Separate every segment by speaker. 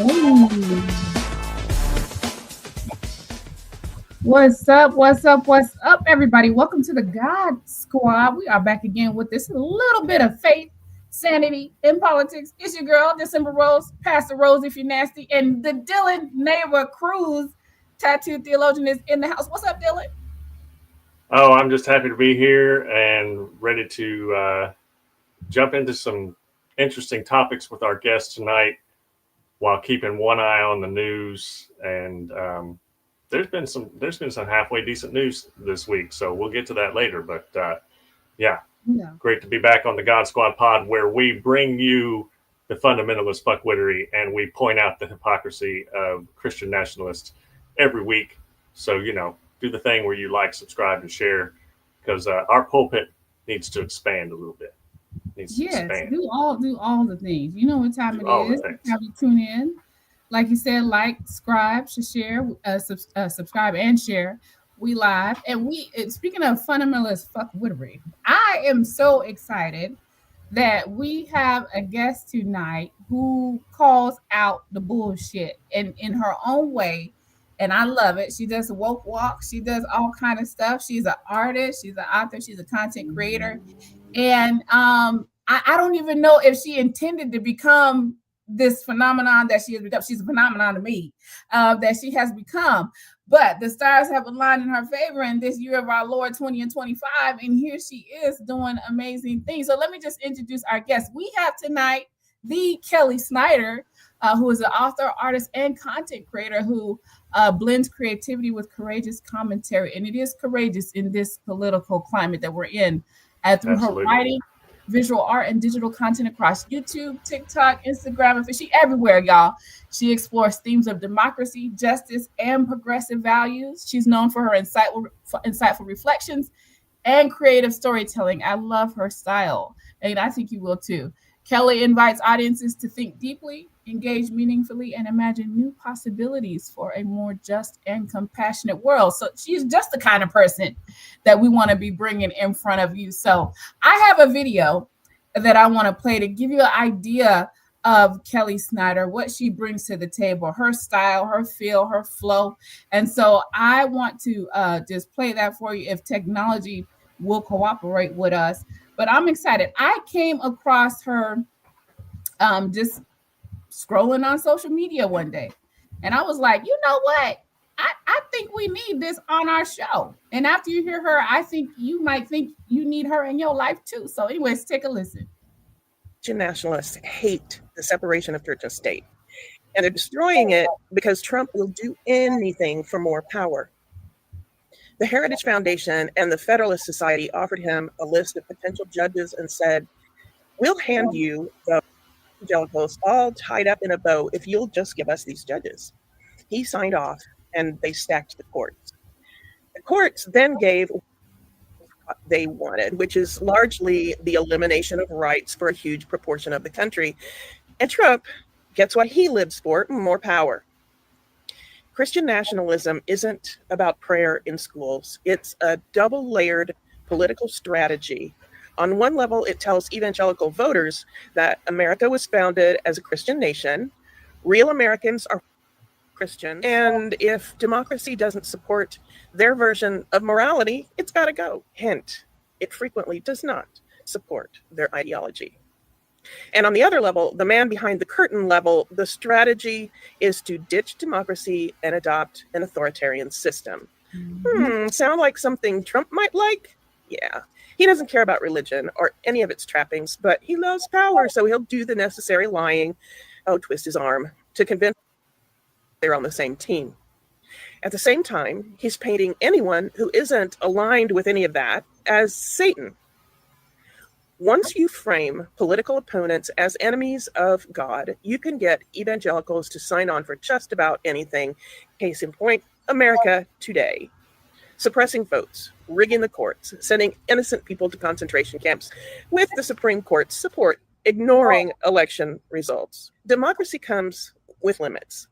Speaker 1: Ooh. What's up? What's up? What's up, everybody? Welcome to the God Squad. We are back again with this little bit of faith, sanity, in politics. It's your girl, December Rose, Pastor Rose, if you're nasty, and the Dylan Neighbor Cruz, tattooed theologian, is in the house. What's up, Dylan?
Speaker 2: Oh, I'm just happy to be here and ready to jump into some interesting topics with our guest tonight while keeping one eye on the news. And there's been some halfway decent news this week, so we'll get to that later. But yeah,
Speaker 1: Yeah.
Speaker 2: great to be back on the God Squad pod where we bring you the fundamentalist fuckwittery and we point out the hypocrisy of Christian nationalists every week. So do the thing where you like, subscribe, and share because our pulpit needs to expand a little bit. Needs to
Speaker 1: Yes,
Speaker 2: expand.
Speaker 1: do all the things. You know what time
Speaker 2: Do
Speaker 1: it
Speaker 2: all the
Speaker 1: is. It's
Speaker 2: things.
Speaker 1: time to tune in. Like you said, like, subscribe, share, subscribe and share. We live, and speaking of fundamentalist fuck wittery, I am so excited that we have a guest tonight who calls out the bullshit in her own way, and I love it. She does woke walks, she does all kind of stuff. She's an artist, she's an author, she's a content creator, and I don't even know if she intended to become this phenomenon that she has become. She's a phenomenon to me, that she has become. But the stars have aligned in her favor in this year of our Lord 20 and 25. And here she is doing amazing things. So let me just introduce our guest. We have tonight the Kelly Snyder, who is an author, artist, and content creator who blends creativity with courageous commentary. And it is courageous in this political climate that we're in. Through her
Speaker 2: Absolutely.
Speaker 1: writing, visual art, and digital content across YouTube, TikTok, Instagram, and she everywhere, y'all. She explores themes of democracy, justice, and progressive values. She's known for her insightful reflections and creative storytelling. I love her style, and I think you will too. Kelly invites audiences to think deeply, engage meaningfully, and imagine new possibilities for a more just and compassionate world. So she's just the kind of person that we want to be bringing in front of you. So I have a video that I want to play to give you an idea of Kelly Snyder, what she brings to the table, her style, her feel, her flow. And so I want to just play that for you if technology will cooperate with us. But I'm excited. I came across her just scrolling on social media one day. And I was like, you know what? I think we need this on our show. And after you hear her, I think you might think you need her in your life too. So, anyways, take a listen.
Speaker 3: Christian nationalists hate the separation of church and state, and they're destroying it because Trump will do anything for more power. The Heritage Foundation and the Federalist Society offered him a list of potential judges and said, we'll hand you the evangelicals all tied up in a bow if you'll just give us these judges. He signed off, and they stacked the courts. The courts then gave what they wanted, which is largely the elimination of rights for a huge proportion of the country. And Trump gets what he lives for, more power. Christian nationalism isn't about prayer in schools. It's a double-layered political strategy. On one level, it tells evangelical voters that America was founded as a Christian nation. Real Americans are Christian. And if democracy doesn't support their version of morality, it's got to go. Hint, it frequently does not support their ideology. And on the other level, the man behind the curtain level, the strategy is to ditch democracy and adopt an authoritarian system. Sound like something Trump might like? Yeah. He doesn't care about religion or any of its trappings, but he loves power, so he'll do the necessary lying, twist his arm, to convince they're on the same team. At the same time, he's painting anyone who isn't aligned with any of that as Satan. Once you frame political opponents as enemies of God, you can get evangelicals to sign on for just about anything. Case in point, America today. Suppressing votes, rigging the courts, sending innocent people to concentration camps with the Supreme Court's support, ignoring election results. Democracy comes with limits.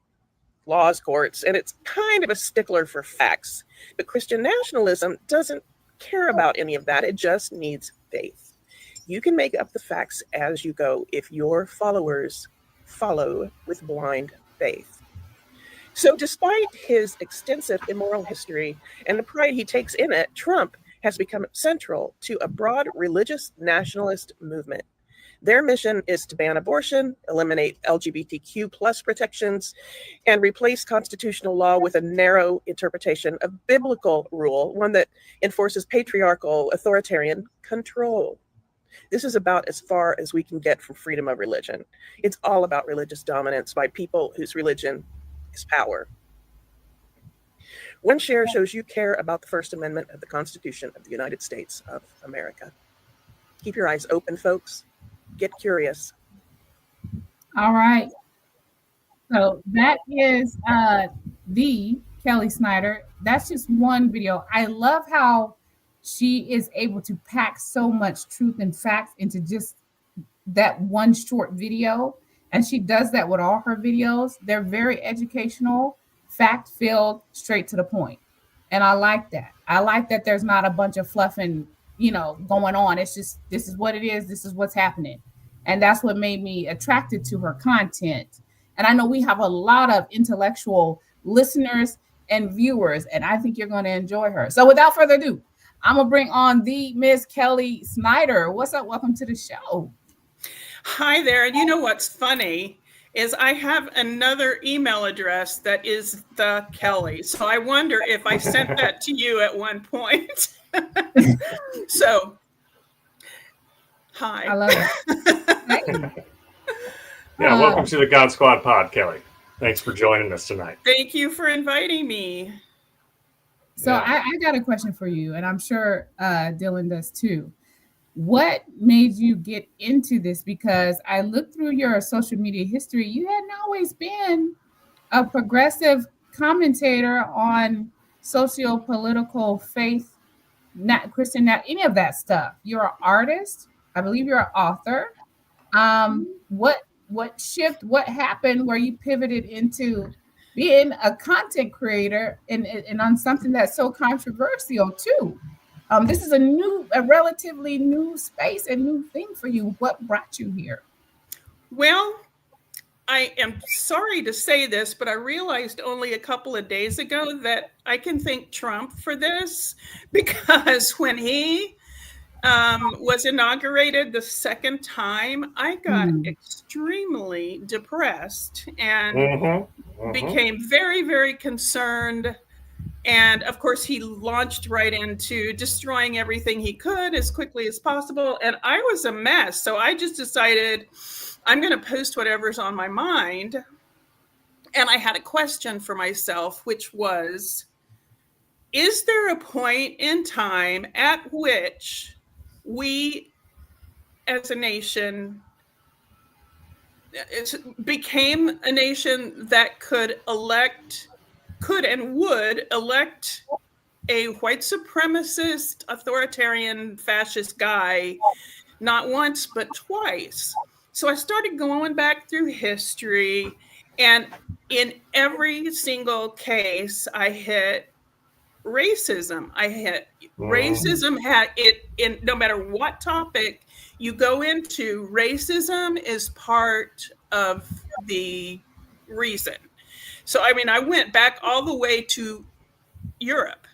Speaker 3: Laws, courts, and it's kind of a stickler for facts. But Christian nationalism doesn't care about any of that. It just needs faith. You can make up the facts as you go if your followers follow with blind faith. So despite his extensive immoral history and the pride he takes in it, Trump has become central to a broad religious nationalist movement. Their mission is to ban abortion, eliminate LGBTQ plus protections, and replace constitutional law with a narrow interpretation of biblical rule, one that enforces patriarchal, authoritarian control. This is about as far as we can get from freedom of religion. It's all about religious dominance by people whose religion is power. One share shows you care about the First Amendment of the Constitution of the United States of America. Keep your eyes open, folks. Get curious.
Speaker 1: All right. So that is the Kelly Snyder. That's just one video. I love how she is able to pack so much truth and facts into just that one short video. And she does that with all her videos. They're very educational, fact-filled, straight to the point. And I like that. I like that there's not a bunch of fluffing, going on. It's just, this is what it is. This is what's happening. And that's what made me attracted to her content. And I know we have a lot of intellectual listeners and viewers, and I think you're going to enjoy her. So without further ado, I'm going to bring on the Miss Kelly Snyder. What's up? Welcome to the show.
Speaker 4: Hi there. And you know what's funny is I have another email address that is the Kelly. So I wonder if I sent that to you at one point. So, hi.
Speaker 1: I love it.
Speaker 2: Yeah, welcome to the God Squad pod, Kelly. Thanks for joining us tonight.
Speaker 4: Thank you for inviting me.
Speaker 1: So I got a question for you, and I'm sure Dylan does too. What made you get into this? Because I looked through your social media history. You hadn't always been a progressive commentator on socio-political, faith, not Christian, not any of that stuff. You're an artist. I believe you're an author. What shift, what happened where you pivoted into being a content creator and on something that's so controversial too? This is a relatively new space and new thing for you. What brought you here?
Speaker 4: Well, I am sorry to say this, but I realized only a couple of days ago that I can thank Trump for this, because when he was inaugurated the second time, I got extremely depressed and became very, very concerned. And of course, he launched right into destroying everything he could as quickly as possible. And I was a mess. So I just decided I'm going to post whatever's on my mind. And I had a question for myself, which was, is there a point in time at which we as a nation became a nation that could and would elect a white supremacist, authoritarian, fascist guy, not once, but twice? So I started going back through history, and in every single case, I hit racism. Racism had it in no matter what topic you go into, racism is part of the reason. So, I mean, I went back all the way to Europe.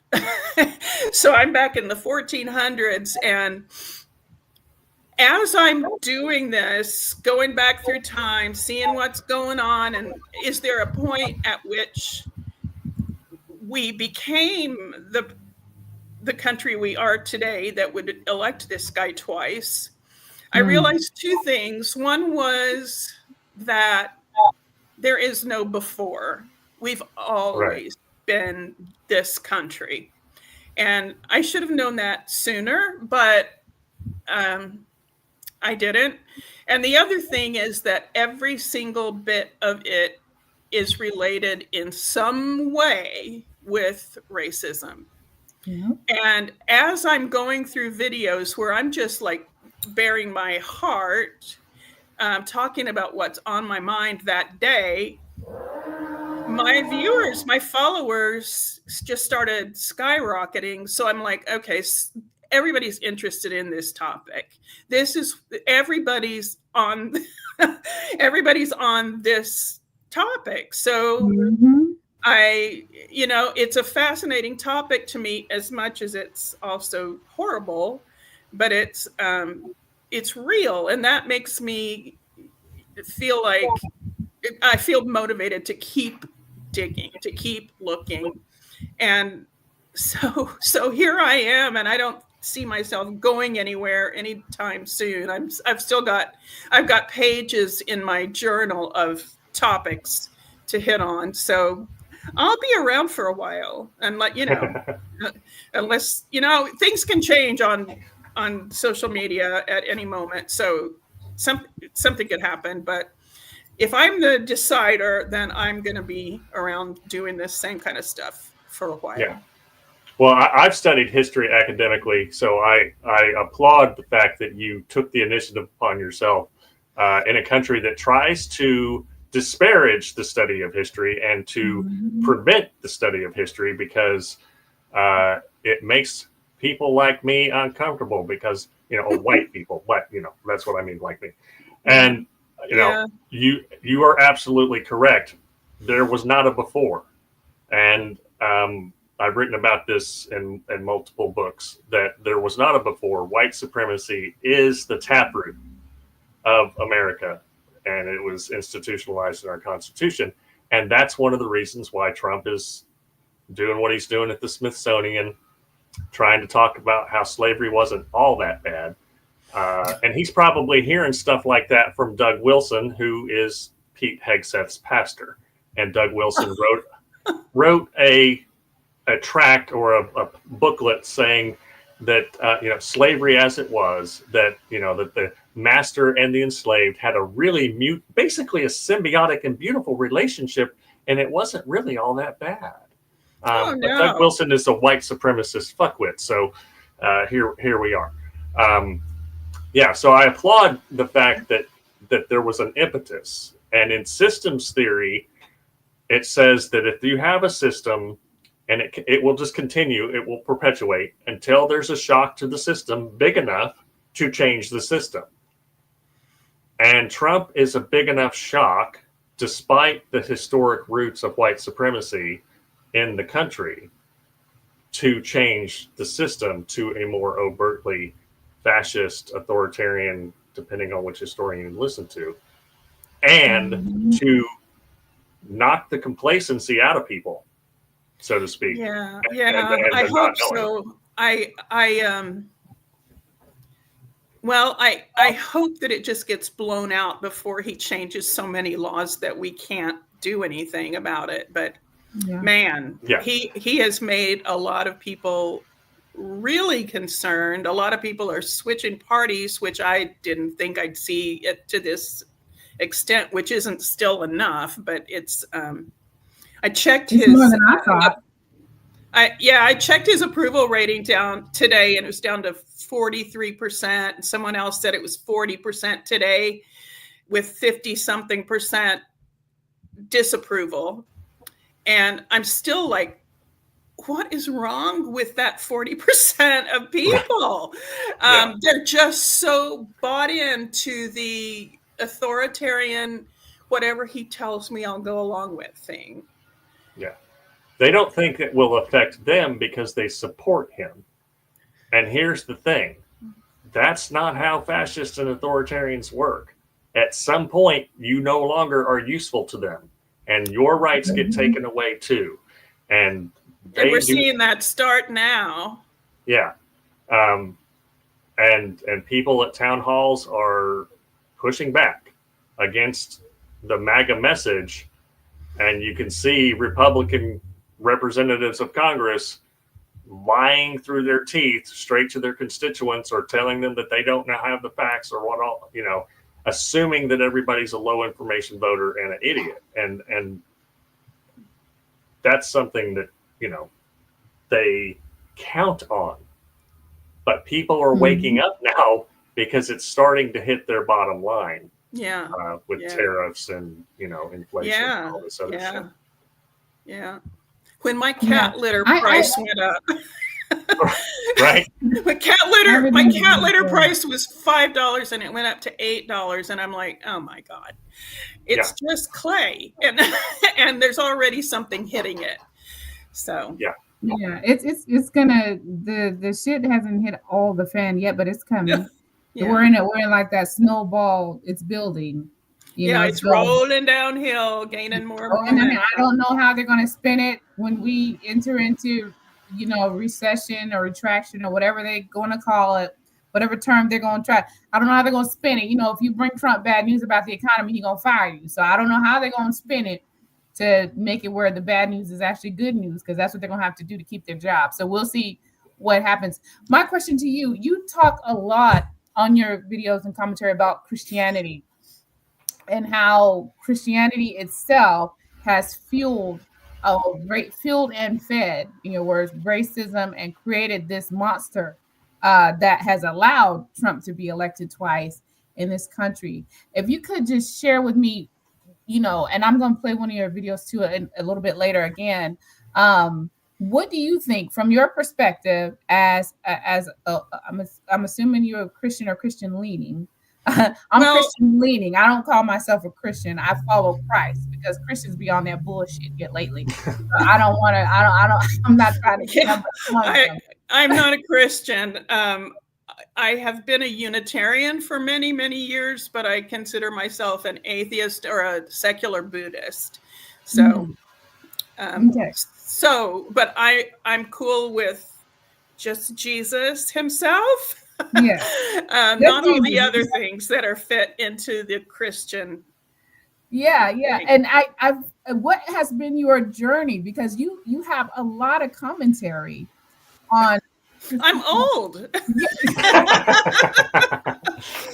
Speaker 4: So I'm back in the 1400s. And as I'm doing this, going back through time, seeing what's going on, and is there a point at which we became the country we are today that would elect this guy twice? I realized two things. One was that there is no before. We've always been this country. And I should have known that sooner, but I didn't. And the other thing is that every single bit of it is related in some way with racism. Yeah. And as I'm going through videos where I'm just like bearing my heart, talking about what's on my mind that day, my viewers, my followers just started skyrocketing. So I'm like, okay, everybody's interested in this topic. Everybody's on this topic. So
Speaker 1: Mhm.
Speaker 4: it's a fascinating topic to me as much as it's also horrible, but it's real, and that makes me feel like I feel motivated to keep digging, to keep looking. And so here I am, and I don't see myself going anywhere anytime soon. I've got pages in my journal of topics to hit on. So I'll be around for a while and let you know, unless, things can change on social media at any moment. So something could happen, but if I'm the decider, then I'm going to be around doing this same kind of stuff for a while.
Speaker 2: Yeah. Well, I've studied history academically, so I applaud the fact that you took the initiative upon yourself in a country that tries to disparage the study of history and to prevent the study of history, because it makes people like me uncomfortable, because, white people, but, that's what I mean, like me. And, you are absolutely correct. There was not a before. And I've written about this in multiple books, that there was not a before. White supremacy is the taproot of America, and it was institutionalized in our Constitution. And that's one of the reasons why Trump is doing what he's doing at the Smithsonian, trying to talk about how slavery wasn't all that bad. And he's probably hearing stuff like that from Doug Wilson, who is Pete Hegseth's pastor. And Doug Wilson wrote a tract or a booklet saying that slavery as it was, that that the master and the enslaved had a really basically a symbiotic and beautiful relationship, and it wasn't really all that bad. But Doug Wilson is a white supremacist fuckwit, so here we are. So I applaud the fact that there was an impetus, and in systems theory, it says that if you have a system, and it will just continue, it will perpetuate until there's a shock to the system big enough to change the system. And Trump is a big enough shock, despite the historic roots of white supremacy in the country, to change the system to a more overtly fascist, authoritarian, depending on which historian you listen to, and to knock the complacency out of people, so to speak.
Speaker 4: I hope so. I hope that it just gets blown out before he changes so many laws that we can't do anything about it. But he has made a lot of people really concerned. A lot of people are switching parties, which I didn't think I'd see it to this extent, which isn't still enough, but it's I checked his more than I thought. I checked his approval rating down today, and it was down to 43%. Someone else said it was 40% today, with 50-something% disapproval. And I'm still like, what is wrong with that 40% of people? They're just so bought into the authoritarian, whatever he tells me, I'll go along with thing.
Speaker 2: Yeah. They don't think it will affect them because they support him. And here's the thing. That's not how fascists and authoritarians work. At some point, you no longer are useful to them, and your rights get taken away too. And
Speaker 4: we're seeing that start now.
Speaker 2: Yeah. And people at town halls are pushing back against the MAGA message. And you can see Republican representatives of Congress lying through their teeth straight to their constituents, or telling them that they don't have the facts, or what all, assuming that everybody's a low information voter and an idiot. And that's something that, they count on. But people are waking up now because it's starting to hit their bottom line.
Speaker 4: Yeah.
Speaker 2: With tariffs and, inflation and all this other shit.
Speaker 4: Yeah. When my cat litter price went up.
Speaker 2: Right.
Speaker 4: My cat litter price was $5 and it went up to $8. And I'm like, oh my God. It's just clay, and and there's already something hitting it. So
Speaker 1: Yeah, it's gonna the shit hasn't hit all the fan yet, but it's coming.
Speaker 4: yeah,
Speaker 1: We're in like that snowball. It's building.
Speaker 4: it's
Speaker 1: building.
Speaker 4: rolling downhill, gaining more
Speaker 1: And
Speaker 4: momentum.
Speaker 1: I don't know how they're gonna spin it when we enter into recession or retraction or whatever they're gonna call it, whatever term they're gonna try. I don't know how they're gonna spin it. If you bring Trump bad news about the economy, he's gonna fire you. So I don't know how they're gonna spin it to make it where the bad news is actually good news, because that's what they're gonna have to do to keep their job. So we'll see what happens. My question to you: you talk a lot on your videos and commentary about Christianity and how Christianity itself has fueled and fed, in your words, racism, and created this monster that has allowed Trump to be elected twice in this country. If you could just share with me, and I'm going to play one of your videos too a little bit later again. What do you think, from your perspective, I'm assuming you're a Christian or Christian leaning? Christian leaning. I don't call myself a Christian. I follow Christ, because Christians be on their bullshit lately. So I don't want to. I'm not trying to.
Speaker 4: I'm not a Christian. I have been a Unitarian for many, many years, but I consider myself an atheist or a secular Buddhist. So, but I'm cool with just Jesus himself.
Speaker 1: Yeah.
Speaker 4: Not all the other things that are fit into the Christian.
Speaker 1: Yeah. And what has been your journey? Because you have a lot of commentary on.
Speaker 4: I'm old.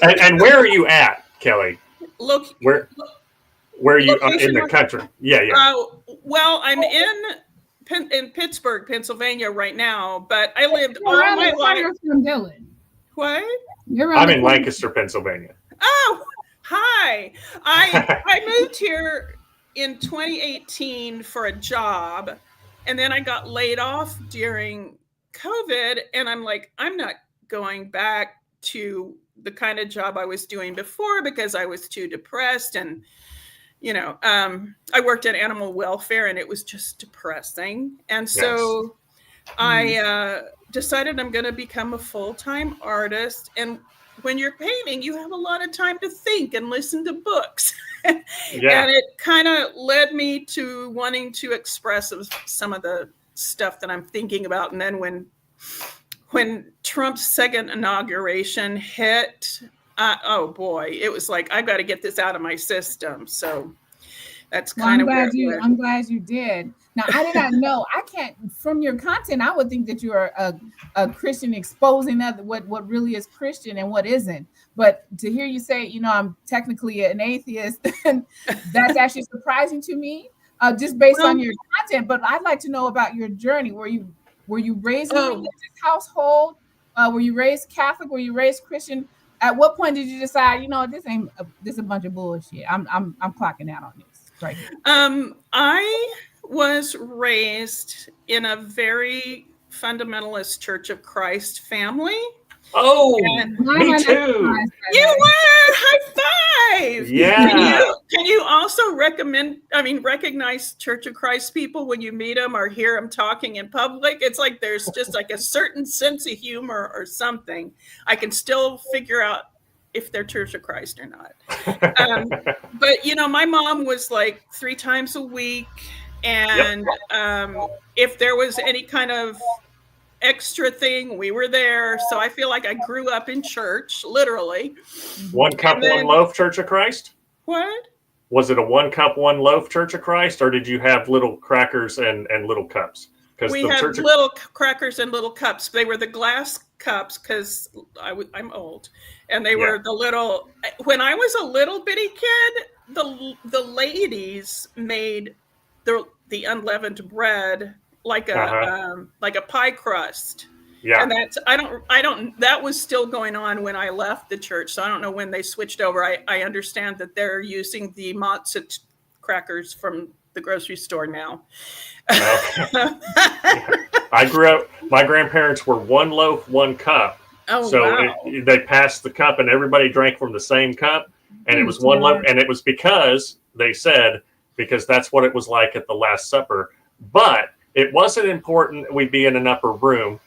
Speaker 2: and where are you at, Kelly?
Speaker 4: Look,
Speaker 2: where are you in the country? Yeah.
Speaker 4: Well, I'm in Pittsburgh, Pennsylvania right now, but I lived all my life.
Speaker 1: From Dylan.
Speaker 4: What?
Speaker 2: I'm in Lancaster, Pennsylvania.
Speaker 4: Oh, hi. I moved here in 2018 for a job, and then I got laid off during COVID, and I'm like, I'm not going back to the kind of job I was doing before because I was too depressed. And, I worked at animal welfare, and it was just depressing. And so I decided I'm going to become a full-time artist. And when you're painting, you have a lot of time to think and listen to books. And it kind of led me to wanting to express some of the stuff that I'm thinking about. And then when Trump's second inauguration hit, oh boy, it was like, I've got to get this out of my system. So that's kind of
Speaker 1: I'm glad you did. Now, I did not know. I can't, from your content, I would think that you are a Christian exposing what really is Christian and what isn't. But to hear you say, I'm technically an atheist, that's actually surprising to me, just based on your content. But I'd like to know about your journey. Were you raised in a religious household? Were you raised Catholic? Were you raised Christian? At what point did you decide, this is a bunch of bullshit? I'm clocking out on this right here.
Speaker 4: I was raised in a very fundamentalist Church of Christ family.
Speaker 2: Oh, me too.
Speaker 4: You were! High five!
Speaker 2: Yeah.
Speaker 4: Can you also recognize Church of Christ people when you meet them or hear them talking in public? It's like there's just like a certain sense of humor or something. I can still figure out if they're Church of Christ or not. But, my mom was like 3 times a week. And if there was any kind of extra thing, we were there. So I feel like I grew up in church, literally.
Speaker 2: 1 cup, 1 loaf Church of Christ?
Speaker 4: What?
Speaker 2: Was it a 1 cup, 1 loaf Church of Christ, or did you have little crackers and little cups?
Speaker 4: We had little crackers and little cups. They were the glass cups because I'm old. And they were the little, when I was a little bitty kid, the ladies made the unleavened bread like a pie crust. Yeah. And that was still going on when I left the church. So I don't know when they switched over. I understand that they're using the matzah crackers from the grocery store now.
Speaker 2: I grew up, my grandparents were 1 loaf, 1 cup.
Speaker 4: Oh,
Speaker 2: so
Speaker 4: wow.
Speaker 2: They passed the cup and everybody drank from the same cup. And it was one lump, and it was because they said, because that's what it was like at the Last Supper. But it wasn't important we be in an upper room,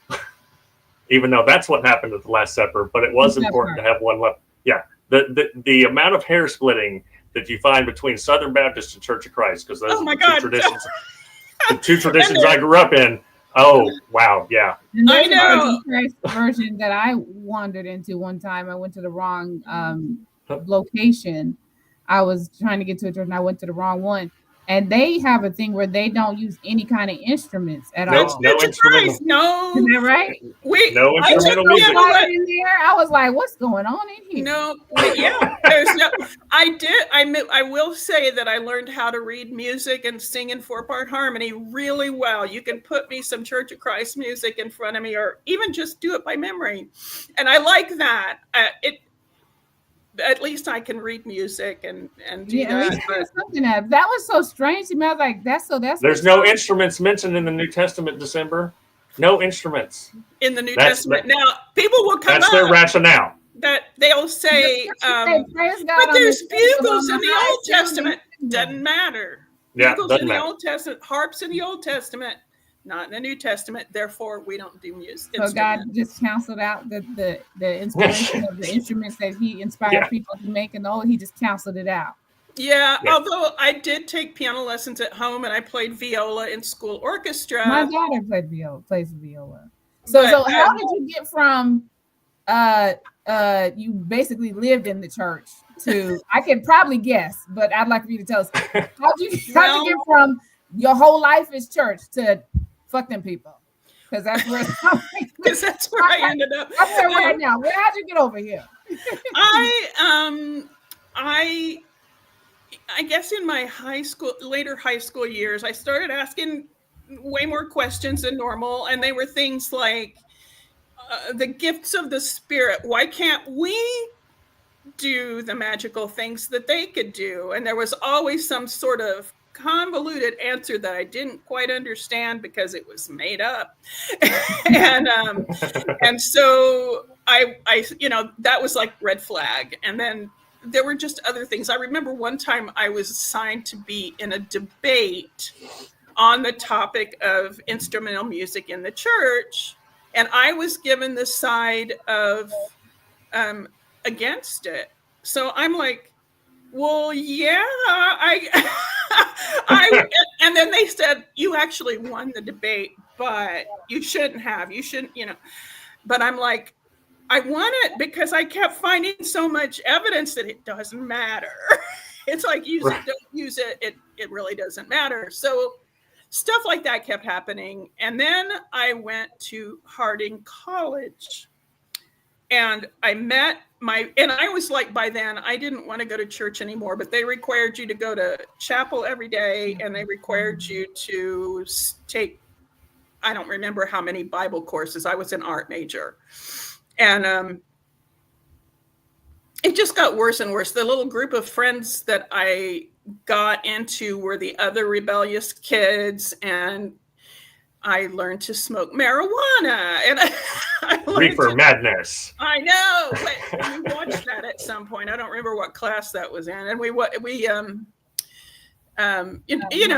Speaker 2: even though that's what happened at the Last Supper, but it was important to have one lump. Yeah. The amount of hair splitting that you find between Southern Baptist and Church of Christ, because those are the two traditions I grew up in. Oh, wow. Yeah.
Speaker 1: I know. The Christ version that I wandered into one time, I went to the wrong location. I was trying to get to a church and I went to the wrong one. And they have a thing where they don't use any kind of instruments at all.
Speaker 2: No instrumental.
Speaker 4: No.
Speaker 1: Is that right?
Speaker 2: No instrumental music.
Speaker 1: In there, I was like, what's going on in here?
Speaker 4: No, yeah. There's no. I will say that I learned how to read music and sing in 4-part harmony really well. You can put me some Church of Christ music in front of me, or even just do it by memory, and I like that. At least I can read music and do that.
Speaker 1: Something that was so strange to me. I was like, that's.
Speaker 2: There's no instruments mentioned in the New Testament, December. No instruments
Speaker 4: in the New Testament. Now, people will come up.
Speaker 2: That's their rationale.
Speaker 4: That they'll say, but there's bugles in the Old Testament. Doesn't matter.
Speaker 2: Yeah,
Speaker 4: bugles in the Old Testament, harps in the Old Testament. Not in the New Testament, therefore we don't do music.
Speaker 1: So God just canceled out the inspiration of the instruments that He inspired people to make, and He just canceled it out.
Speaker 4: Yeah, although I did take piano lessons at home, and I played viola in school orchestra.
Speaker 1: My daughter plays viola. So how did you get from you basically lived in the church to, I can probably guess, but I'd like for you to tell us how'd you get from your whole life is church to fuck them people, because that's where
Speaker 4: I ended up.
Speaker 1: I'm there right now. How'd you get over here?
Speaker 4: I guess in my later high school years, I started asking way more questions than normal, and they were things like the gifts of the Spirit. Why can't we do the magical things that they could do? And there was always some sort of convoluted answer that I didn't quite understand because it was made up. and so I that was like red flag. And then there were just other things. I remember one time I was assigned to be in a debate on the topic of instrumental music in the church, and I was given the side of against it. So I'm like, well, yeah, and then they said, you actually won the debate, but you shouldn't, but I'm like, I won it because I kept finding so much evidence that it doesn't matter. It's like, use it, don't use it. It really doesn't matter. So stuff like that kept happening. And then I went to Harding College, and I met and I was like, by then I didn't want to go to church anymore, but they required you to go to chapel every day, and they required you to take, I don't remember how many Bible courses. I was an art major, and it just got worse and worse. The little group of friends that I got into were the other rebellious kids, and I learned to smoke marijuana, and I
Speaker 2: reefer madness.
Speaker 4: I know, but we watched that at some point. I don't remember what class that was in, and we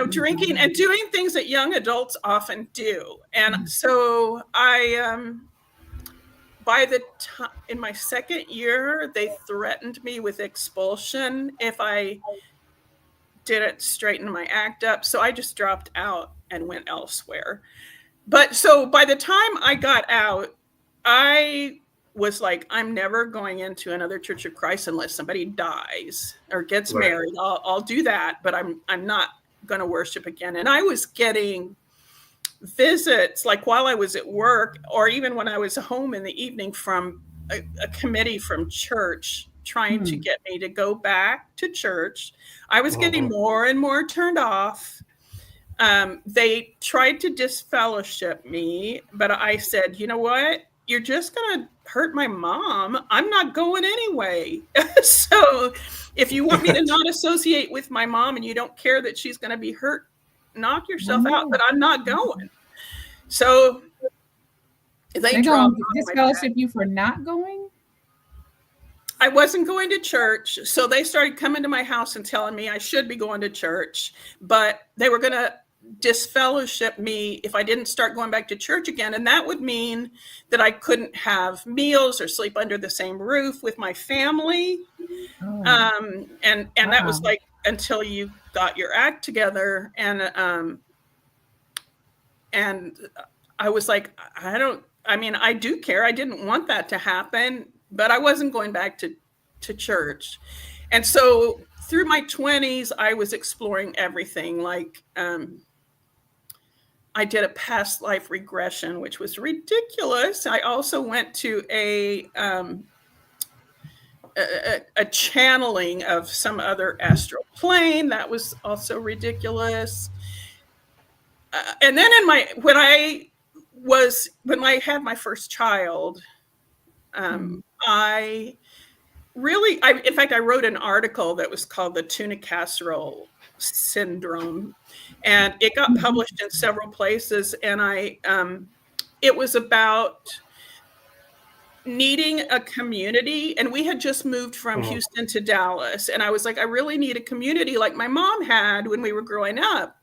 Speaker 4: drinking and doing things that young adults often do. And so I, by the time in my second year, they threatened me with expulsion if I didn't straighten my act up. So I just dropped out and went elsewhere. But so by the time I got out, I was like, I'm never going into another Church of Christ unless somebody dies or gets married. I'll do that, but I'm not going to worship again. And I was getting visits, like while I was at work, or even when I was home in the evening, from a committee from church trying to get me to go back to church. I was getting more and more turned off. They tried to disfellowship me, but I said, you know what? You're just going to hurt my mom. I'm not going anyway. So if you want me to not associate with my mom and you don't care that she's going to be hurt, knock yourself out, but I'm not going. So
Speaker 1: they dropped disfellowship you for not going?
Speaker 4: I wasn't going to church, so they started coming to my house and telling me I should be going to church, but they were going to disfellowship me if I didn't start going back to church again, and that would mean that I couldn't have meals or sleep under the same roof with my family. And that was like until you got your act together, and I was like, I do care. I didn't want that to happen, but I wasn't going back to church. And so through my 20s, I was exploring everything. Like, I did a past life regression, which was ridiculous. I also went to a channeling of some other astral plane. That was also ridiculous. And then when I had my first child, I wrote an article that was called the tuna casserole syndrome, and it got published in several places. And it was about needing a community, and we had just moved from Houston to Dallas, and I was like, I really need a community like my mom had when we were growing up.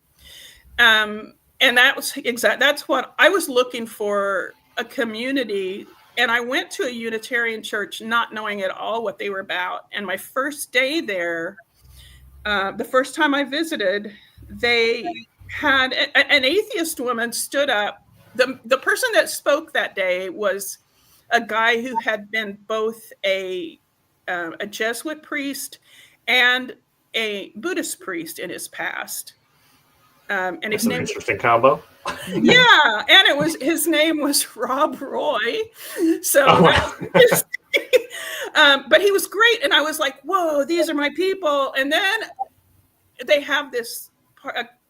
Speaker 4: And that's what I was looking for, a community. And I went to a Unitarian church not knowing at all what they were about. And my first day there, the first time I visited, they had an atheist woman stood up. The person that spoke that day was a guy who had been both a Jesuit priest and a Buddhist priest in his past. And his name,
Speaker 2: interesting combo.
Speaker 4: Yeah, and his name was Rob Roy. So, but he was great, and I was like, "Whoa, these are my people!" And then they had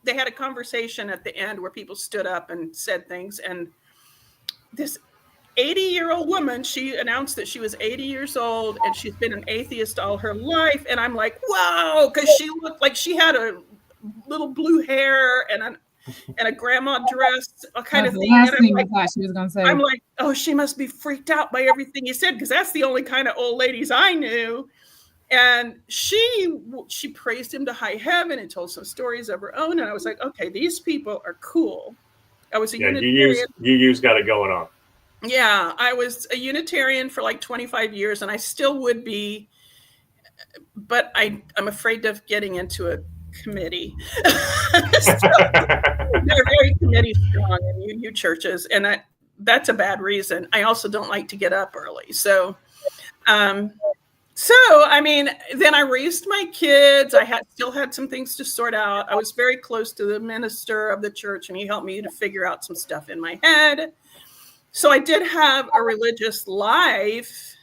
Speaker 4: a conversation at the end where people stood up and said things, and this 80-year-old woman, she announced that she was 80 years old and she's been an atheist all her life, and I'm like, "Whoa!" Because she looked like she had a little blue hair and a grandma dress, kind of thing.
Speaker 1: Last thing I thought she was gonna say.
Speaker 4: I'm like, oh, she must be freaked out by everything he said, because that's the only kind of old ladies I knew. And she praised him to high heaven and told some stories of her own. And I was like, okay, these people are cool. I was a Unitarian.
Speaker 2: UU's got it going on.
Speaker 4: Yeah, I was a Unitarian for like 25 years, and I still would be, but I'm afraid of getting into a committee. So, they're very committee strong in UU churches, and that's a bad reason. I also don't like to get up early. So then I raised my kids. I still had some things to sort out. I was very close to the minister of the church, and he helped me to figure out some stuff in my head. So I did have a religious life.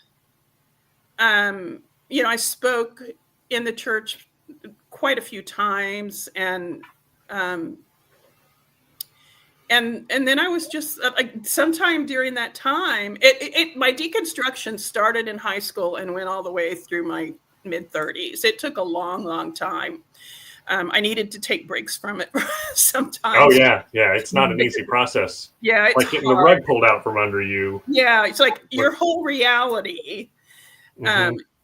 Speaker 4: I spoke in the church quite a few times, and then I was just sometime during that time, my deconstruction started in high school and went all the way through my mid-30s. It took a long, long time. I needed to take breaks from it sometimes.
Speaker 2: Oh yeah, it's not an easy process.
Speaker 4: Yeah, it's
Speaker 2: like getting
Speaker 4: hard.
Speaker 2: the rug pulled out from under you.
Speaker 4: Yeah, it's like your whole reality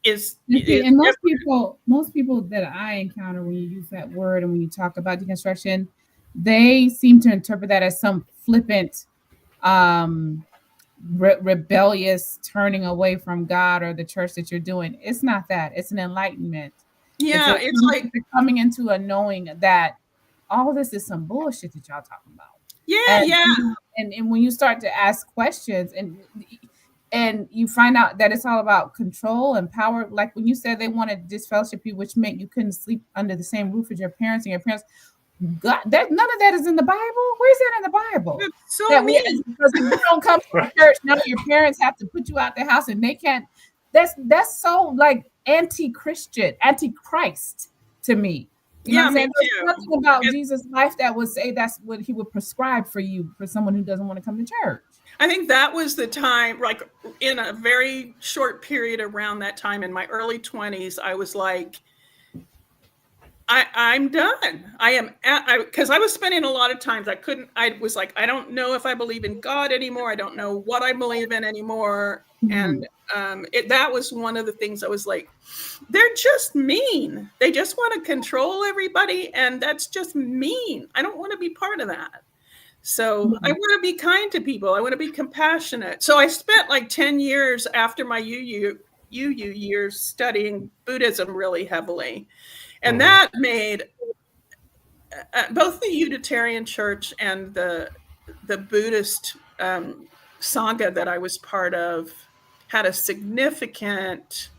Speaker 4: is.
Speaker 1: And most people that I encounter when you use that word and when you talk about deconstruction, they seem to interpret that as some flippant, rebellious turning away from God or the church that you're doing. It's not that. It's an enlightenment.
Speaker 4: Yeah, it's like
Speaker 1: coming into a knowing that all this is some bullshit that y'all talking about.
Speaker 4: Yeah,
Speaker 1: and when you start to ask questions and you find out that it's all about control and power, like when you said they wanted disfellowship you, which meant you couldn't sleep under the same roof as your parents, and your parents, God, none of that is in the Bible. Where's that in the Bible?
Speaker 4: It's so mean.
Speaker 1: Because if you don't come to church, now your parents have to put you out the house, and they can't. That's so like anti-Christian, anti-Christ to me. You know what I'm saying? There's nothing about Jesus' life that would say that's what he would prescribe for you, for someone who doesn't want to come to church.
Speaker 4: I think that was the time, like in a very short period around that time in my early 20s, I was like, I'm done. I am because I was spending a lot of times I was like, I don't know if I believe in God anymore. I don't know what I believe in anymore. And that was one of the things I was like, they're just mean. They just want to control everybody. And that's just mean. I don't want to be part of that. So I want to be kind to people. I want to be compassionate. So I spent like 10 years after my UU years studying Buddhism really heavily. And that made both the Unitarian Church and the Buddhist Sangha that I was part of had a significant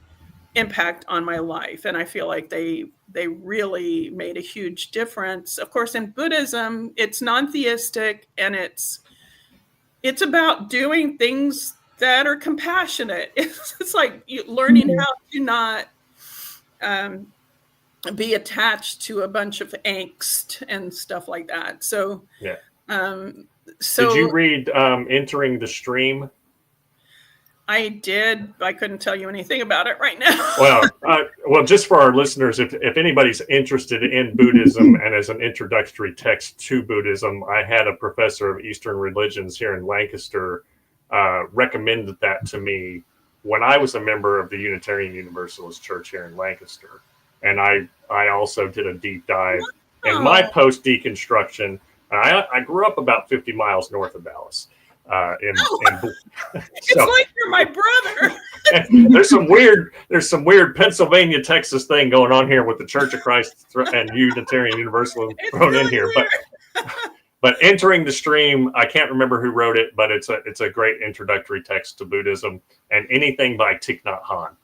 Speaker 4: impact on my life. And I feel like they really made a huge difference. Of course, in Buddhism, it's non-theistic, and it's about doing things that are compassionate. It's like learning how to not be attached to a bunch of angst and stuff like that. So, so
Speaker 2: did you read Entering the Stream?
Speaker 4: I did. I couldn't tell you anything about it right now.
Speaker 2: Well, just for our listeners, if anybody's interested in Buddhism and as an introductory text to Buddhism, I had a professor of Eastern religions here in Lancaster recommended that to me when I was a member of the Unitarian Universalist Church here in Lancaster. And I also did a deep dive in my post-deconstruction. I grew up about 50 miles north of Dallas.
Speaker 4: It's like you're my brother.
Speaker 2: There's some weird Pennsylvania, Texas thing going on here with the Church of Christ and Unitarian Universalism thrown in here. But Entering the Stream, I can't remember who wrote it, but it's a great introductory text to Buddhism, and anything by Thich Nhat Hanh.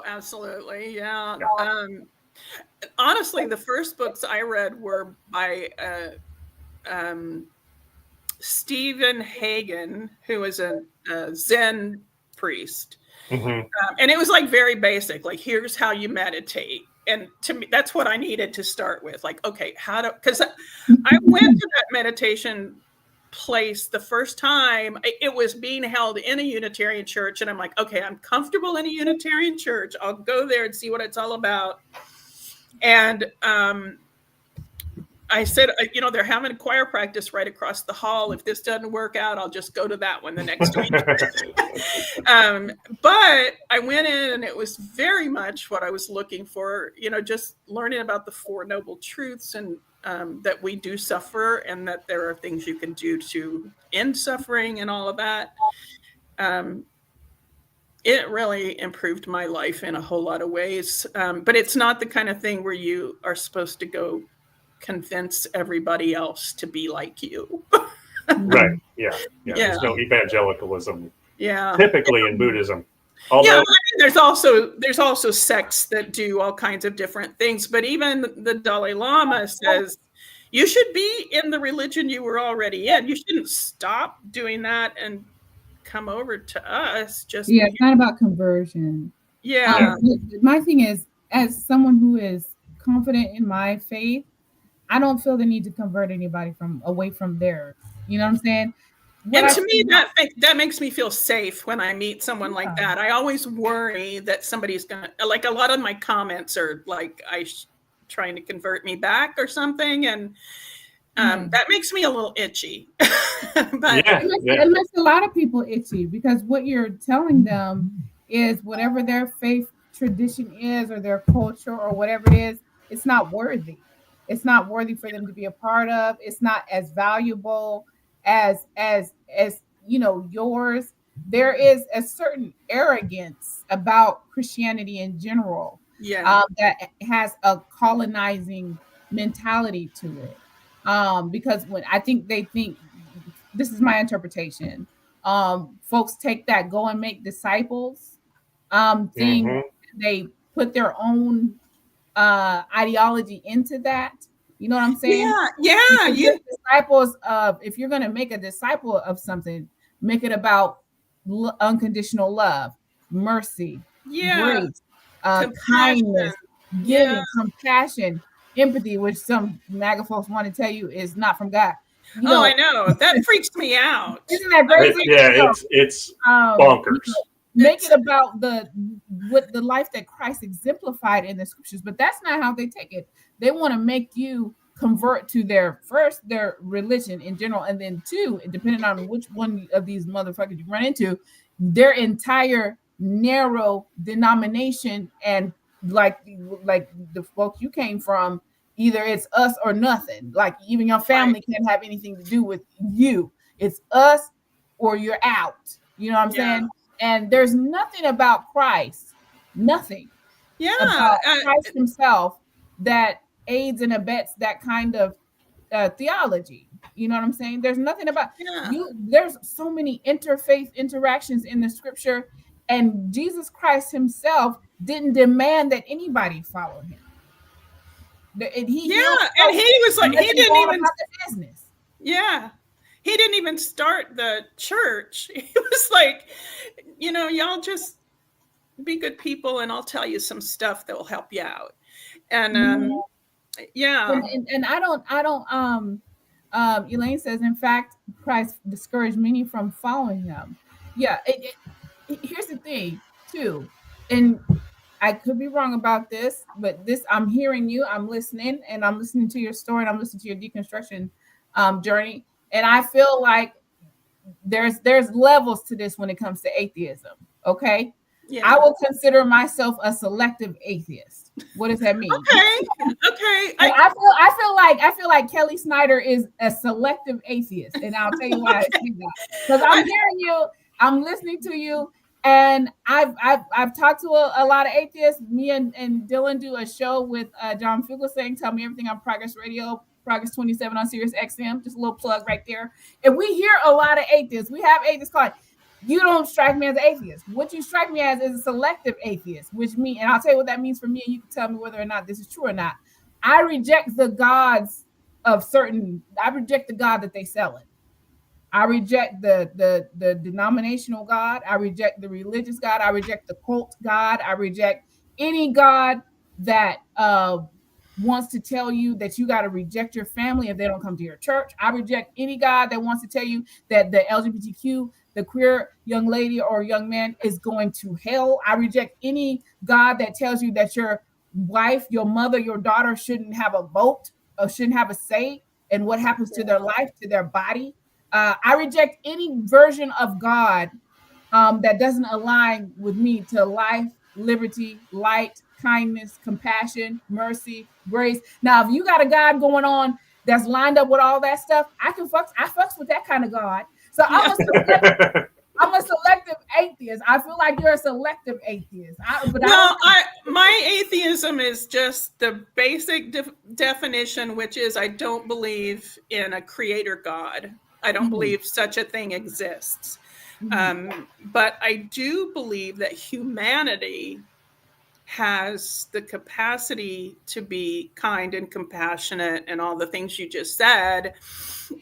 Speaker 4: Absolutely. Yeah. Honestly, the first books I read were by Stephen Hagen, who is a Zen priest. And it was like very basic, like, here's how you meditate. And to me, that's what I needed to start with. Like, okay, because I went to that meditation place the first time. It was being held in a Unitarian church. And I'm like, okay, I'm comfortable in a Unitarian church. I'll go there and see what it's all about. And I said, they're having a choir practice right across the hall. If this doesn't work out, I'll just go to that one the next week. But I went in, and it was very much what I was looking for, just learning about the Four Noble Truths, and that we do suffer, and that there are things you can do to end suffering and all of that. It really improved my life in a whole lot of ways. But it's not the kind of thing where you are supposed to go convince everybody else to be like you.
Speaker 2: Right. Yeah. There's no evangelicalism.
Speaker 4: Yeah.
Speaker 2: Typically in Buddhism. Although
Speaker 4: there's also sects that do all kinds of different things. But even the Dalai Lama says you should be in the religion you were already in. You shouldn't stop doing that and come over to us.
Speaker 1: It's not about conversion.
Speaker 4: Yeah.
Speaker 1: My thing is, as someone who is confident in my faith, I don't feel the need to convert anybody away from theirs. You know what I'm saying?
Speaker 4: And to me, that makes me feel safe when I meet someone like that. I always worry that somebody's going to, like, a lot of my comments are like, trying to convert me back or something. And that makes me a little itchy. But
Speaker 1: it makes a lot of people itchy, because what you're telling them is whatever their faith tradition is, or their culture, or whatever it is, it's not worthy. It's not worthy for them to be a part of. It's not as valuable as yours. There is a certain arrogance about Christianity in general, that has a colonizing mentality to it. Because when they think, this is my interpretation, folks take that go and make disciples thing, they put their own ideology into that. You know what I'm saying? Disciples of, if you're going to make a disciple of something, make it about unconditional love, mercy, grace, kindness, giving, compassion, empathy, which some MAGA folks want to tell you is not from God.
Speaker 4: I know. That freaks me out.
Speaker 1: Isn't that crazy?
Speaker 2: It's bonkers.
Speaker 1: make it about the life that Christ exemplified in the scriptures. But that's not how they take it. They want to make you convert to their religion in general, and then two, depending on which one of these motherfuckers you run into, their entire narrow denomination, and like the folk you came from, either it's us or nothing. Like even your family can't have anything to do with you. It's us or you're out. You know what I'm saying? And there's nothing about Christ, nothing about Christ himself that aids and abets that kind of theology. You know what I'm saying? There's nothing about you. There's so many interfaith interactions in the scripture, and Jesus Christ himself didn't demand that anybody follow him. And he was like, he didn't even the business.
Speaker 4: Yeah. He didn't even start the church. He was like, y'all just be good people and I'll tell you some stuff that will help you out. And
Speaker 1: and I don't Elaine says, in fact, Christ discouraged many from following him. Here's the thing too, and I could be wrong about this, but I'm hearing you, I'm listening, and I'm listening to your story, and I'm listening to your deconstruction journey. And I feel like there's levels to this when it comes to atheism. Okay. Yeah. I will consider myself a selective atheist. What does that mean?
Speaker 4: Okay.
Speaker 1: I feel like Kelly Snyder is a selective atheist, and I'll tell you why. Because I'm hearing you, I'm listening to you, and I've talked to a lot of atheists. Me and Dylan do a show with John Fugelsang, Tell Me Everything on Progress Radio. Progress 27 on Sirius XM, just a little plug right there. And we hear a lot of atheists. We have atheists called, you don't strike me as an atheist. What you strike me as is a selective atheist, which means, and I'll tell you what that means for me, and you can tell me whether or not this is true or not. I reject the gods of I reject the God that they sell it. I reject the denominational God. I reject the religious God. I reject the cult God. I reject any God that wants to tell you that you got to reject your family if they don't come to your church. I reject any God that wants to tell you that the LGBTQ, the queer young lady or young man, is going to hell. I reject any God that tells you that your wife, your mother, your daughter shouldn't have a vote or shouldn't have a say in what happens to their life, to their body. I reject any version of God that doesn't align with me to life, liberty, light, kindness, compassion, mercy, grace. Now, if you got a God going on that's lined up with all that stuff, I fucks with that kind of God. So I'm a selective atheist. I feel like you're a selective atheist.
Speaker 4: My atheism is just the basic definition, which is I don't believe in a creator God. I don't believe such a thing exists. But I do believe that humanity has the capacity to be kind and compassionate and all the things you just said.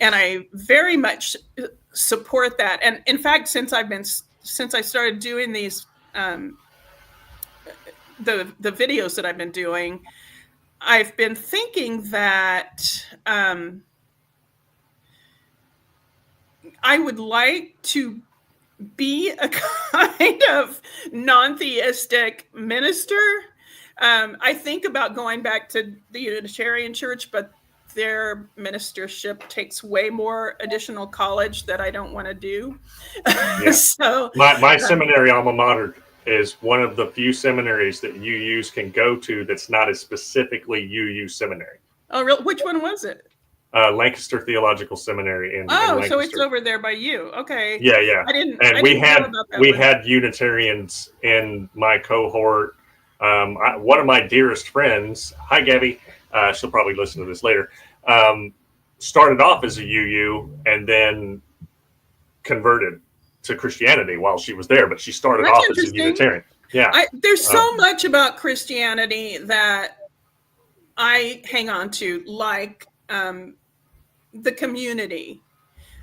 Speaker 4: And I very much support that. And in fact, since I started doing these, the videos that I've been doing, I've been thinking that I would like to be a kind of non-theistic minister. I think about going back to the Unitarian Church, but their ministership takes way more additional college that I don't want to do.
Speaker 2: Yeah. So my seminary alma mater is one of the few seminaries that UUs can go to that's not a specifically UU seminary.
Speaker 4: Oh, really? Which one was it?
Speaker 2: Lancaster Theological Seminary in Lancaster.
Speaker 4: So it's over there by you. Okay.
Speaker 2: Yeah. We had Unitarians in my cohort. One of my dearest friends, hi Gabby, she'll probably listen to this later, started off as a UU and then converted to Christianity while she was there, but she started off as a Unitarian. Yeah.
Speaker 4: There's so much about Christianity that I hang on to, like the community,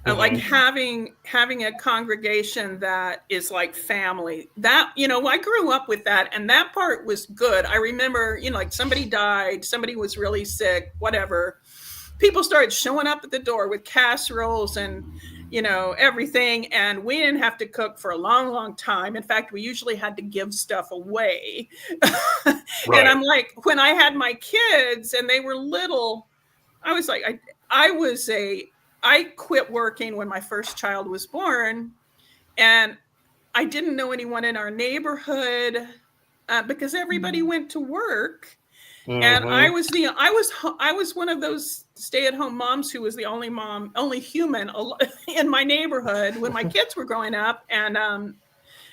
Speaker 4: like having a congregation that is like family. That, I grew up with that, and that part was good. I remember, like somebody died, somebody was really sick, whatever. People started showing up at the door with casseroles and everything. And we didn't have to cook for a long, long time. In fact, we usually had to give stuff away.
Speaker 2: Right.
Speaker 4: And I'm like, when I had my kids and they were little, I was like, I quit working when my first child was born, and I didn't know anyone in our neighborhood because everybody went to work. And I was one of those stay-at-home moms who was the only human in my neighborhood when my kids were growing up, and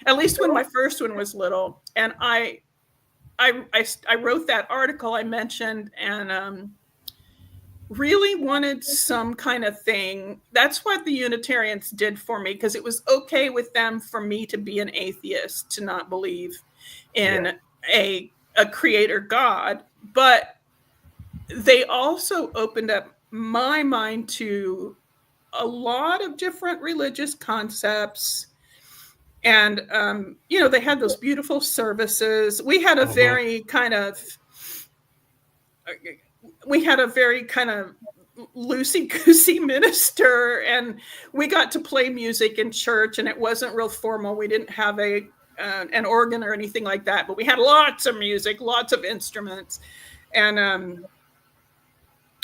Speaker 4: at least when my first one was little. And I wrote that article I mentioned, and really wanted some kind of thing. That's what the Unitarians did for me, because it was okay with them for me to be an atheist, to not believe in a creator God. But they also opened up my mind to a lot of different religious concepts. And, they had those beautiful services. We had a very kind of loosey-goosey minister, and we got to play music in church, and it wasn't real formal. We didn't have an organ or anything like that, but we had lots of music, lots of instruments, and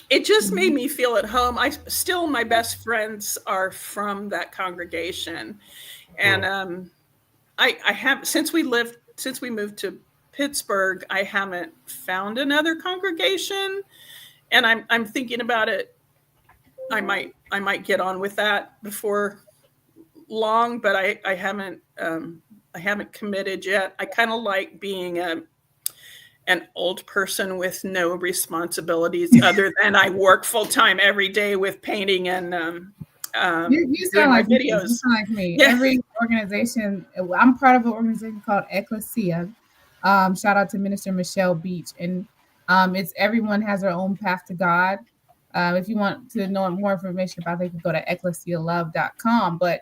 Speaker 4: it just made me feel at home. My best friends are from that congregation, and I have since we moved to Pittsburgh, I haven't found another congregation, and I'm thinking about it. I might get on with that before long, but I haven't committed yet. I kind of like being an old person with no responsibilities other than I work full time every day with painting and
Speaker 1: you sound like
Speaker 4: videos.
Speaker 1: You sound like me.
Speaker 4: Yeah.
Speaker 1: Every organization, I'm part of an organization called Ecclesia. Shout out to Minister Michelle Beach, and it's everyone has their own path to God. If you want to know more information about it, you can go to ecclesialove.com. But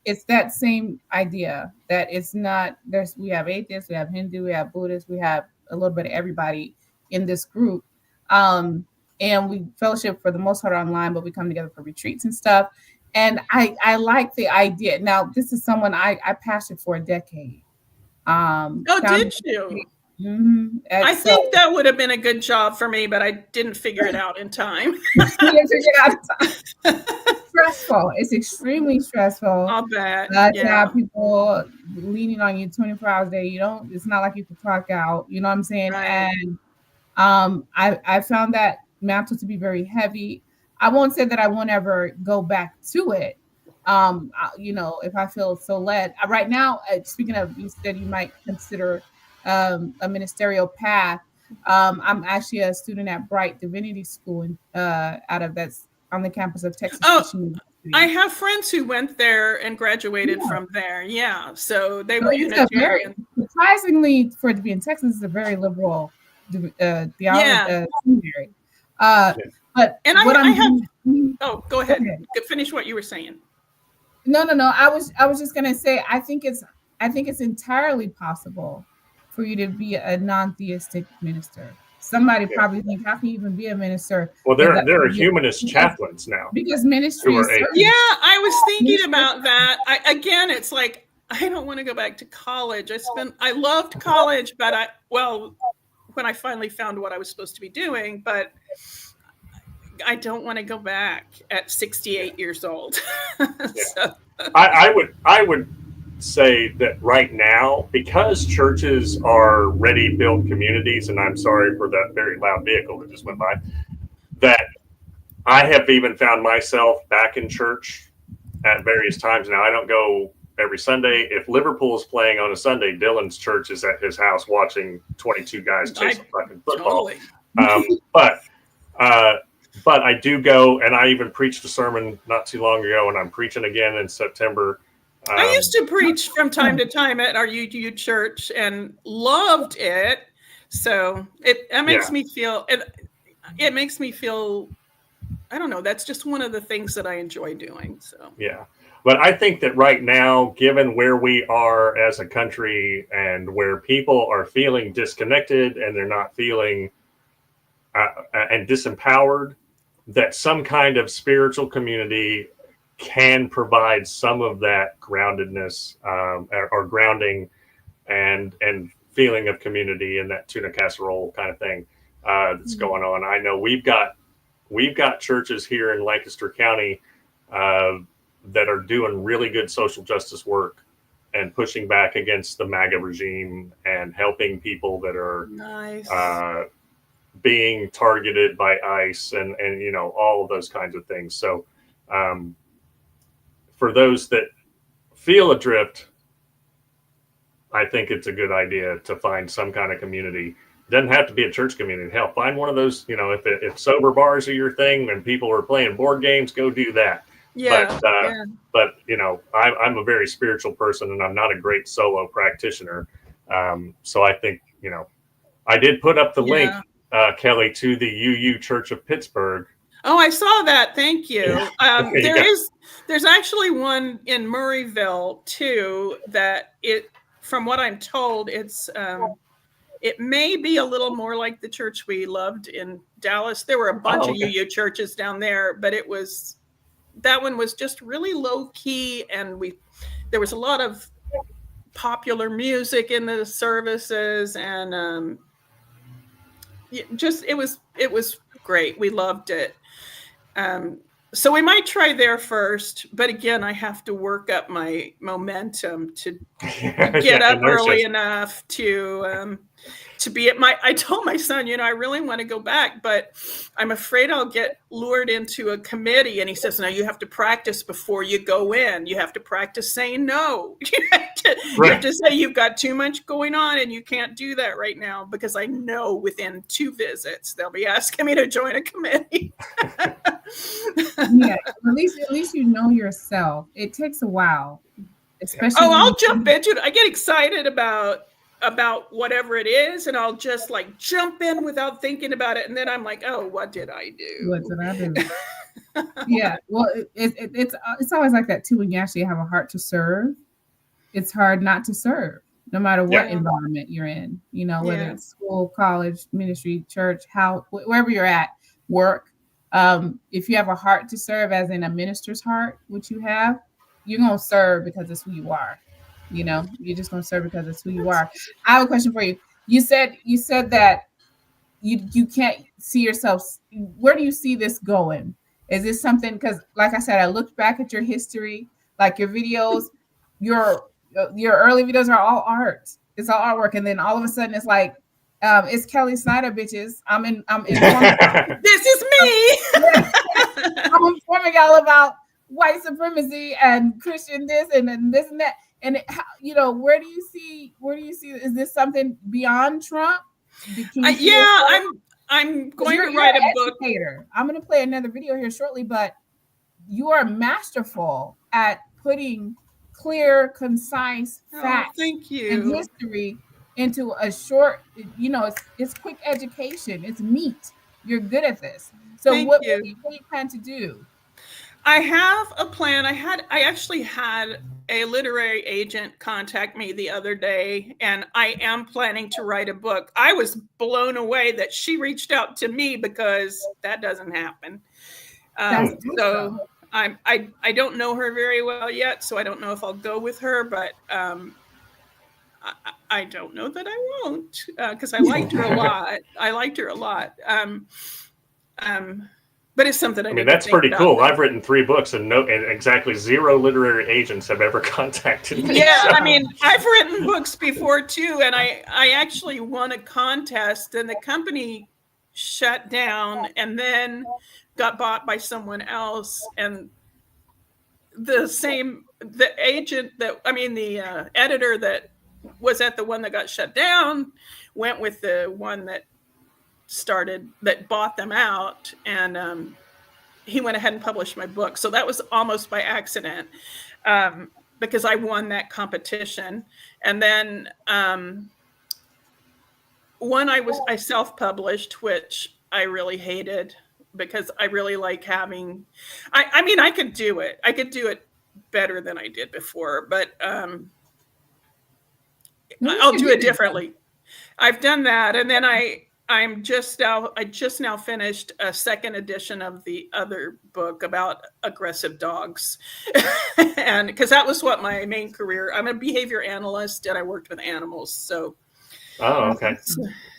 Speaker 1: it's that same idea that it's not we have atheists, we have Hindu, we have Buddhists, we have a little bit of everybody in this group. And we fellowship for the most part online, but we come together for retreats and stuff. And I like the idea. Now, this is someone I pastored for a decade.
Speaker 4: Did you?
Speaker 1: Mm-hmm.
Speaker 4: I think that would have been a good job for me, but I didn't figure it out in time.
Speaker 1: Stressful. It's extremely stressful.
Speaker 4: I'll bet.
Speaker 1: To have people leaning on you 24 hours a day. It's not like you can clock out. You know what I'm saying?
Speaker 4: Right.
Speaker 1: And I found that mantle to be very heavy. I won't say that I won't ever go back to it. If I feel so led. Right now, speaking of, you said you might consider a ministerial path. I'm actually a student at Bright Divinity School that's on the campus of Texas Christian University.
Speaker 4: I have friends who went there and graduated from there. Yeah, so they were Unitarian.
Speaker 1: Surprisingly, for it to be in Texas, it's a very liberal theology seminary. But
Speaker 4: go ahead. Finish what you were saying.
Speaker 1: No. I was just gonna say I think it's entirely possible for you to be a non-theistic minister. Somebody probably think, how can you even be a minister?
Speaker 2: Well, there are humanist chaplains now.
Speaker 1: Because ministry is
Speaker 4: yeah, I was thinking about that. It's like I don't want to go back to college. I loved college, but when I finally found what I was supposed to be doing, but I don't want to go back at 68 years old. So.
Speaker 2: I would say that right now, because churches are ready-built communities, and I'm sorry for that very loud vehicle that just went by, that I have even found myself back in church at various times now. I don't go every Sunday. If Liverpool is playing on a Sunday, Dylan's church is at his house watching 22 guys chase a fucking football.
Speaker 4: Totally.
Speaker 2: But I do go, and I even preached a sermon not too long ago, and I'm preaching again in September.
Speaker 4: I used to preach from time to time at our UU church and loved it. So it makes me feel, it makes me feel, I don't know, that's just one of the things that I enjoy doing. So
Speaker 2: yeah. But I think that right now, given where we are as a country and where people are feeling disconnected and they're not feeling and disempowered, that some kind of spiritual community can provide some of that groundedness or grounding and feeling of community and that tuna casserole kind of thing that's going on. I know we've got churches here in Lancaster County that are doing really good social justice work and pushing back against the MAGA regime and helping people that are
Speaker 4: Nice.
Speaker 2: being targeted by ICE and all of those kinds of things. So for those that feel adrift, I think it's a good idea to find some kind of community. It doesn't have to be a church community. Hell, find one of those, if sober bars are your thing and people are playing board games, go do that.
Speaker 4: Yeah.
Speaker 2: But I'm a very spiritual person and I'm not a great solo practitioner. So I think, I did put up the link, Kelly, to the UU Church of Pittsburgh.
Speaker 4: Oh, I saw that. Thank you. There's actually one in Murrayville too that from what I'm told, it may be a little more like the church we loved in Dallas. There were a bunch of UU churches down there, but that one was just really low key, and there was a lot of popular music in the services, and it was great. We loved it. So we might try there first, but again, I have to work up my momentum to get up early enough to be at I told my son, I really want to go back, but I'm afraid I'll get lured into a committee. And he says, no, you have to practice before you go in. You have to practice saying no. You have to say you've got too much going on and you can't do that right now, because I know within 2 visits, they'll be asking me to join a committee.
Speaker 1: Yeah, at least you know yourself. It takes a while, especially.
Speaker 4: Oh, I'll jump into it. I get excited about whatever it is, and I'll just like jump in without thinking about it, and then I'm like, oh, what did I do?
Speaker 1: What did I do? Yeah, well, it's always like that too. When you actually have a heart to serve, it's hard not to serve, no matter what environment you're in. Whether it's school, college, ministry, church, wherever you're at, work. If you have a heart to serve, as in a minister's heart, which you have, you're gonna serve because it's who you are. You're just gonna serve because it's who you are. I have a question for you. You said that you can't see yourself. Where do you see this going? Is this something? Because, like I said, I looked back at your history, like your videos, your early videos are all art. It's all artwork, and then all of a sudden it's like, it's Kelly Snyder, bitches. I'm in.
Speaker 4: This is me.
Speaker 1: I'm informing y'all about white supremacy and Christian this and this and that. And where do you see? Is this something beyond Trump?
Speaker 4: I'm going to write a book.
Speaker 1: I'm going to play another video here shortly, but you are masterful at putting clear, concise facts and history into a short. It's quick education. It's meat. You're good at this. So what do you plan to do?
Speaker 4: I have a plan. I actually had a literary agent contact me the other day, and I am planning to write a book. I was blown away that she reached out to me, because that doesn't happen. So I don't know her very well yet, so I don't know if I'll go with her, but I don't know that I won't, because I liked her a lot. But it's something I mean,
Speaker 2: that's pretty cool. I've written 3 books and exactly 0 literary agents have ever contacted me.
Speaker 4: Yeah, so. I mean, I've written books before too, and I actually won a contest, and the company shut down and then got bought by someone else. And the editor that was at the one that got shut down went with the one that bought them out, and he went ahead and published my book. So that was almost by accident, because I won that competition. And then one I self-published, which I really hated, because I really like having, I could do it. I could do it better than I did before, but I'll do it differently. I've done that. And then I I just now finished a second edition of the other book about aggressive dogs. And because that was what my main career, I'm a behavior analyst and I worked with animals. So,
Speaker 2: Okay.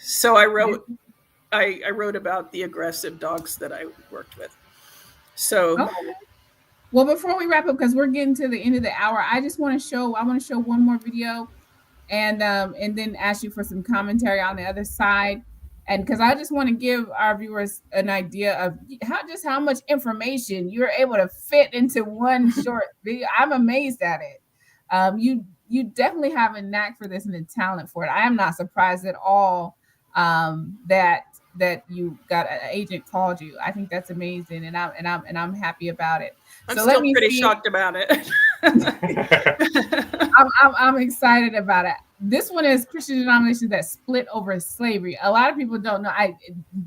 Speaker 4: So I wrote about the aggressive dogs that I worked with. So,
Speaker 1: well, before we wrap up, because we're getting to the end of the hour, I want to show one more video, and then ask you for some commentary on the other side, and because I just want to give our viewers an idea of how much information you're able to fit into one short video. I'm amazed at it. You definitely have a knack for this and a talent for it. I am not surprised at all that you got an agent called you. I think that's amazing, and I'm happy about it.
Speaker 4: I'm still pretty shocked about it.
Speaker 1: I'm excited about it. This one is Christian denominations that split over slavery. A lot of people don't know.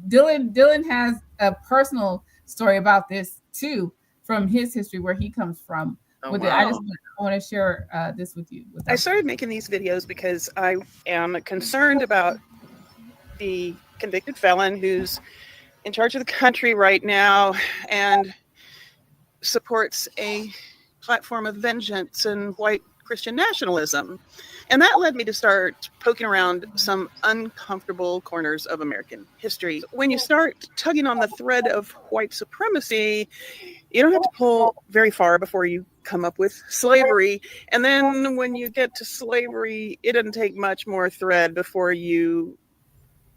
Speaker 1: Dylan has a personal story about this too, from his history where he comes from.
Speaker 3: Oh,
Speaker 1: with
Speaker 3: wow.
Speaker 1: it. I want to share this with you.
Speaker 3: I started making these videos because I am concerned about the convicted felon who's in charge of the country right now and supports a platform of vengeance and white Christian nationalism. And that led me to start poking around some uncomfortable corners of American history. When you start tugging on the thread of white supremacy, you don't have to pull very far before you come up with slavery. And then when you get to slavery, it doesn't take much more thread before you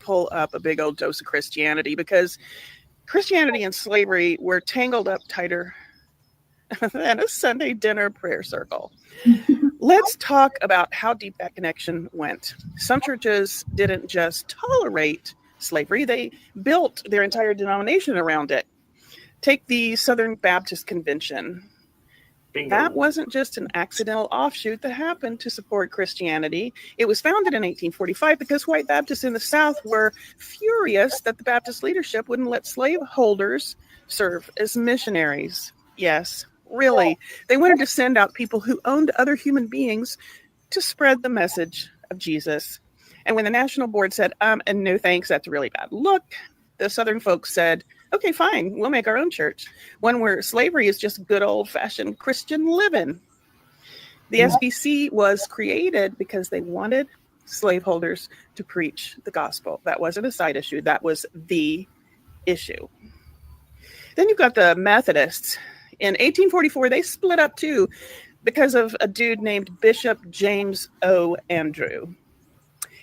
Speaker 3: pull up a big old dose of Christianity, because Christianity and slavery were tangled up tighter than a Sunday dinner prayer circle. Let's talk about how deep that connection went. Some churches didn't just tolerate slavery, they built their entire denomination around it. Take the Southern Baptist Convention.
Speaker 2: Bingo.
Speaker 3: That wasn't just an accidental offshoot that happened to support Christianity. It was founded in 1845 because white Baptists in the South were furious that the Baptist leadership wouldn't let slaveholders serve as missionaries. Yes, really. They wanted to send out people who owned other human beings to spread the message of Jesus. And when the National Board said, and no thanks, that's a really bad look, the Southern folks said, okay, fine, we'll make our own church. One where slavery is just good old-fashioned Christian living. The SBC was created because they wanted slaveholders to preach the gospel. That wasn't a side issue. That was the issue. Then you've got the Methodists. In 1844, they split up too because of a dude named Bishop James O. Andrew.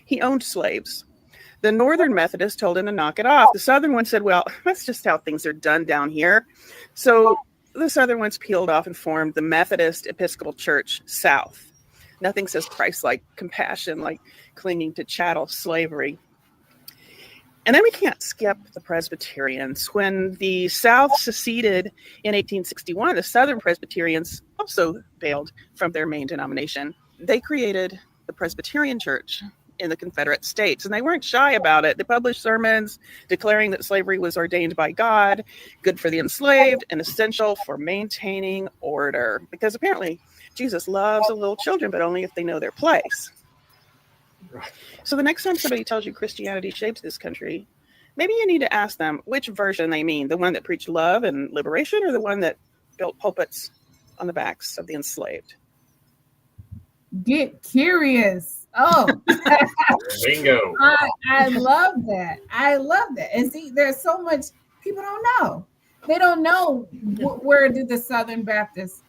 Speaker 3: He owned slaves. The Northern Methodists told him to knock it off. The Southern ones said, well, that's just how things are done down here. So the Southern ones peeled off and formed the Methodist Episcopal Church South. Nothing says Christ-like compassion like clinging to chattel slavery. And then we can't skip the Presbyterians. When the South seceded in 1861, the Southern Presbyterians also bailed from their main denomination. They created the Presbyterian Church in the Confederate States, and they weren't shy about it. They published sermons declaring that slavery was ordained by God, good for the enslaved, and essential for maintaining order. Because apparently Jesus loves the little children, but only if they know their place. So the next time somebody tells you Christianity shapes this country, maybe you need to ask them which version they mean, the one that preached love and liberation or the one that built pulpits on the backs of the enslaved.
Speaker 1: Get curious. Oh,
Speaker 2: Bingo.
Speaker 1: I love that. I love that. And see, there's so much people don't know. They don't know where did the Southern Baptists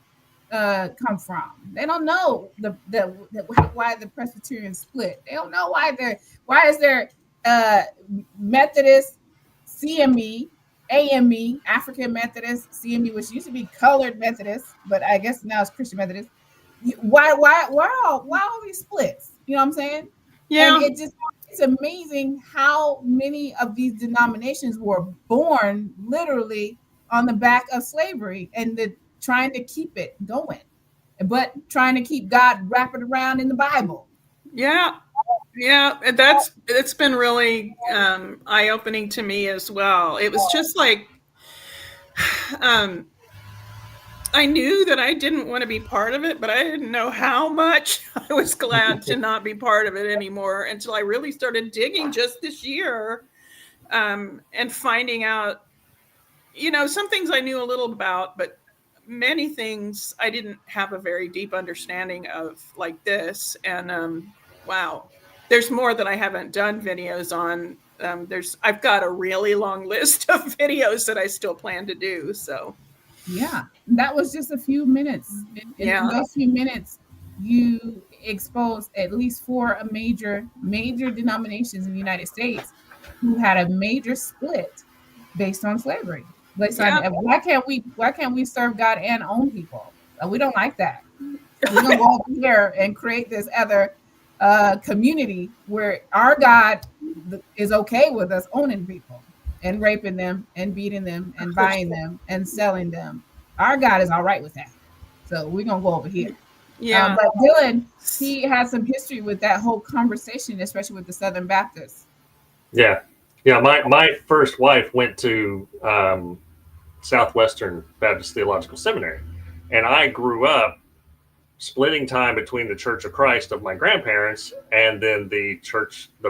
Speaker 1: come from. They don't know why the Presbyterians split. They don't know why is there Methodist, CME, AME, African Methodist, CME, which used to be Colored Methodist, but I guess now it's Christian Methodist. Why all these splits? You know what I'm saying?
Speaker 4: Yeah.
Speaker 1: And it's amazing how many of these denominations were born literally on the back of slavery and trying to keep it going, but trying to keep God wrapped around in the Bible.
Speaker 4: Yeah. It's been really eye-opening to me as well. It was just like, I knew that I didn't want to be part of it, but I didn't know how much I was glad to not be part of it anymore until I really started digging just this year and finding out, some things I knew a little about, but many things I didn't have a very deep understanding of, like this. And wow, there's more that I haven't done videos on. I've got a really long list of videos that I still plan to do. So
Speaker 1: yeah, that was just a few minutes. In those few minutes, you exposed at least 4 major denominations in the United States who had a major split based on slavery. Why can't we serve God and own people? We don't like that. We're gonna go over here and create this other community where our God is okay with us owning people and raping them and beating them and buying them and selling them. Our God is all right with that. So we're gonna go over here.
Speaker 4: Yeah.
Speaker 1: But Dylan, he has some history with that whole conversation, especially with the Southern Baptists.
Speaker 2: Yeah. My first wife went to Southwestern Baptist Theological Seminary, and I grew up splitting time between the Church of Christ of my grandparents and then the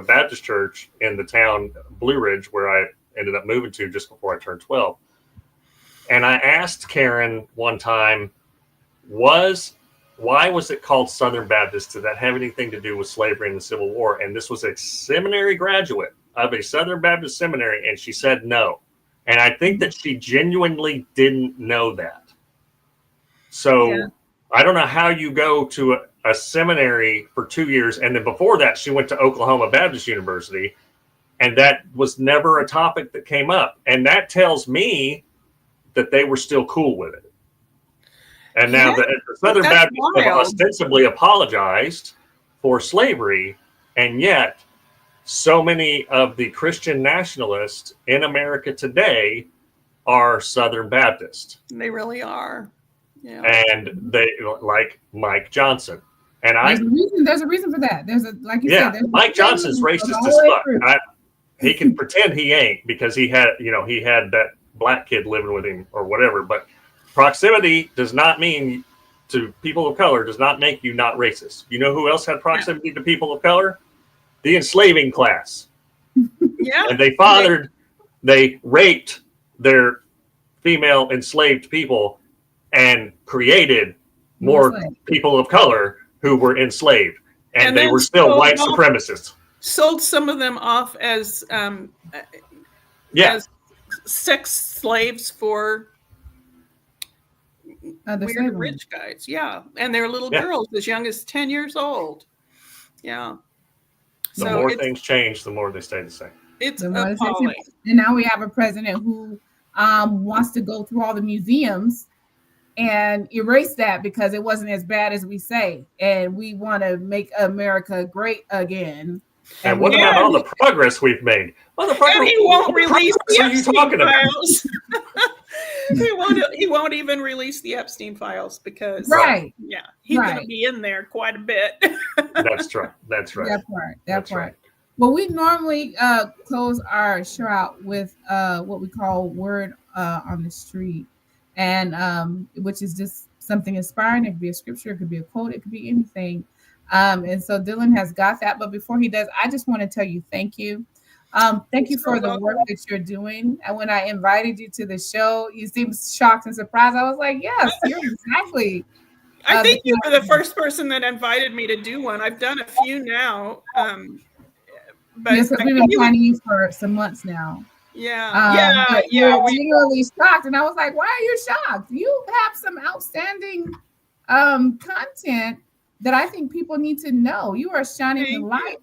Speaker 2: Baptist church in the town Blue Ridge, where I ended up moving to just before I turned 12. And I asked Karen one time, why was it called Southern Baptist? Did that have anything to do with slavery and the Civil War? And this was a seminary graduate of a Southern Baptist seminary, and she said no. And I think that she genuinely didn't know that. So I don't know how you go to a seminary for 2 years, and then before that, she went to Oklahoma Baptist University, and that was never a topic that came up. And that tells me that they were still cool with it. And now the Southern Baptists have ostensibly apologized for slavery, and yet so many of the Christian nationalists in America today are Southern Baptist.
Speaker 4: They really are. Yeah.
Speaker 2: And they like Mike Johnson. And
Speaker 1: there's a reason for that. Said,
Speaker 2: Mike Johnson's racist as fuck. He can pretend he ain't because he had that black kid living with him or whatever. But proximity does not mean to people of color does not make you not racist. You know who else had proximity to people of color? The enslaving class.
Speaker 4: Yeah.
Speaker 2: And they raped their female enslaved people and created more people of color who were enslaved. And they were still white supremacists.
Speaker 4: Sold some of them off as as sex slaves for weird rich guys. Yeah. And they're little girls as young as 10 years old. Yeah.
Speaker 2: The more things change, the more they stay the same.
Speaker 4: It's appalling.
Speaker 1: And now we have a president who wants to go through all the museums and erase that because it wasn't as bad as we say. And we want to make America great again.
Speaker 2: And what about all the progress we've made?
Speaker 4: And he won't release the Epstein files. He won't even release the Epstein files because he's going to be in there quite a bit.
Speaker 2: That's right. That's
Speaker 1: part. Well, we normally close our show out with what we call word on the street, and which is just something inspiring. It could be a scripture, it could be a quote, it could be anything. And so Dylan has got that. But before he does, I just want to tell you thank you. Thank you for the work that you're doing. And when I invited you to the show, you seemed shocked and surprised. I was like, yes, you're exactly.
Speaker 4: I think you were the first person that invited me to do one. I've done a few now. But
Speaker 1: yes, we've been planning you for some months now.
Speaker 4: Yeah.
Speaker 1: We're genuinely shocked. And I was like, why are you shocked? You have some outstanding content that I think people need to know. You are shining the light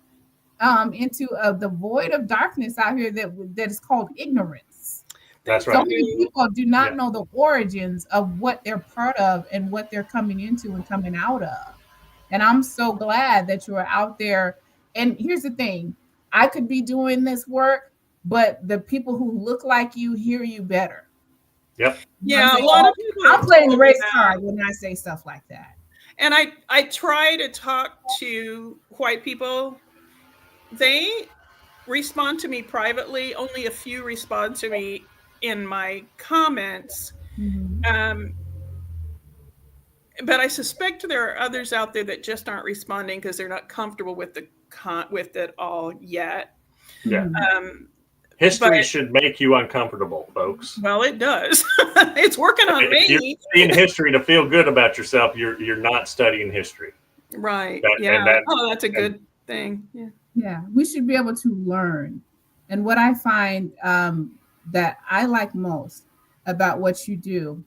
Speaker 1: into the void of darkness out here that is called ignorance.
Speaker 2: That's right.
Speaker 1: So many people do not know the origins of what they're part of and what they're coming into and coming out of. And I'm so glad that you are out there. And here's the thing. I could be doing this work, but the people who look like you hear you better.
Speaker 2: Yep.
Speaker 4: Yeah, a lot of people.
Speaker 1: I'm playing the race card when I say stuff like that.
Speaker 4: And I try to talk to white people. They respond to me privately. Only a few respond to me in my comments. Mm-hmm. But I suspect there are others out there that just aren't responding because they're not comfortable with with it all yet.
Speaker 2: Yeah. History
Speaker 4: But-
Speaker 2: should make you uncomfortable, folks.
Speaker 4: Well, it does. It's working on
Speaker 2: If you're
Speaker 4: me.
Speaker 2: studying history to feel good about yourself, you're not studying history.
Speaker 4: Right.
Speaker 2: That-
Speaker 4: Yeah.
Speaker 2: and that-
Speaker 4: Oh, that's a good thing. Yeah.
Speaker 1: Yeah, we should be able to learn. And what I find that I like most about what you do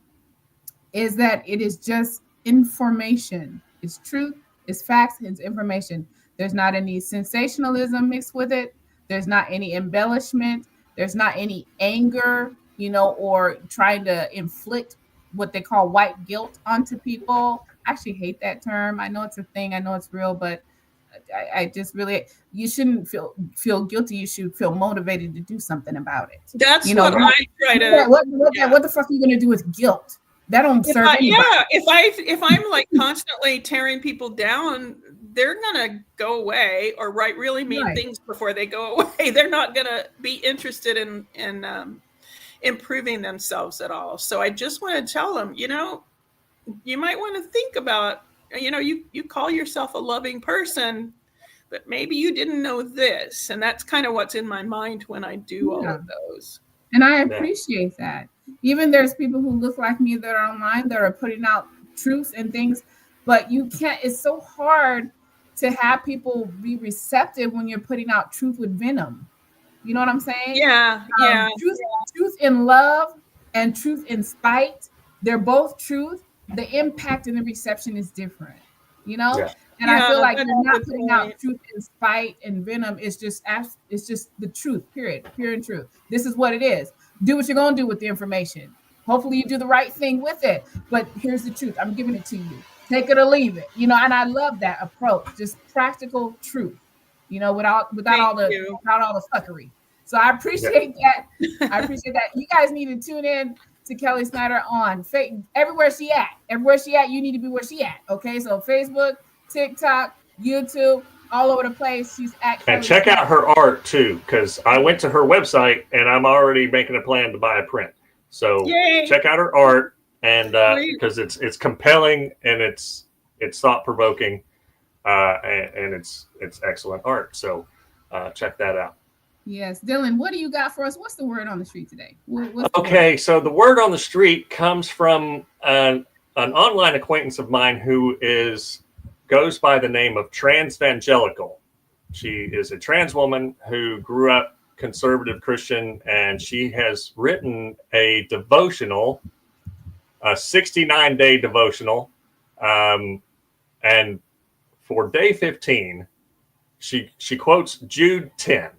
Speaker 1: is that it is just information. It's truth, it's facts, it's information. There's not any sensationalism mixed with it. There's not any embellishment. There's not any anger, or trying to inflict what they call white guilt onto people. I actually hate that term. I know it's a thing. I know it's real, but I just really, you shouldn't feel guilty. You should feel motivated to do something about it.
Speaker 4: That's what I try to.
Speaker 1: What the fuck are you going to do with guilt? That don't serve anybody.
Speaker 4: Yeah, if I'm like constantly tearing people down, they're gonna go away or write really mean things before they go away. They're not gonna be interested in improving themselves at all. So I just want to tell them, you might want to think about, you call yourself a loving person, but maybe you didn't know this, and that's kind of what's in my mind when I do all of those.
Speaker 1: And I appreciate that. Even there's people who look like me that are online that are putting out truths and things, but you can't, it's so hard to have people be receptive when you're putting out truth with venom. You know what I'm saying?
Speaker 4: Yeah.
Speaker 1: Truth in love and truth in spite, they're both truth. The impact and the reception is different, And I feel like you're not putting out truth in spite and venom. It's just the truth, period, pure and true. This is what it is. Do what you're going to do with the information. Hopefully you do the right thing with it. But here's the truth. I'm giving it to you. Take it or leave it. And I love that approach. Just practical truth. Without all the fuckery. So I appreciate that. I appreciate that. You guys need to tune in to Kelly Snyder on everywhere she at. Everywhere she at, you need to be where she at. Okay, so Facebook, TikTok, YouTube, all over the place. She's at Kelly
Speaker 2: And check
Speaker 1: Snyder.
Speaker 2: out her art too, because I went to her website and I'm already making a plan to buy a print. So check out her art, and because it's compelling and it's thought provoking, and it's excellent art. So check that out.
Speaker 1: Yes, Dylan, what do you got for us? What's the word on the street today?
Speaker 2: Okay, so the word on the street comes from an online acquaintance of mine who goes by the name of Transvangelical. She is a trans woman who grew up conservative Christian, and she has written a devotional, a 69-day devotional, and for day 15, she quotes Jude 10.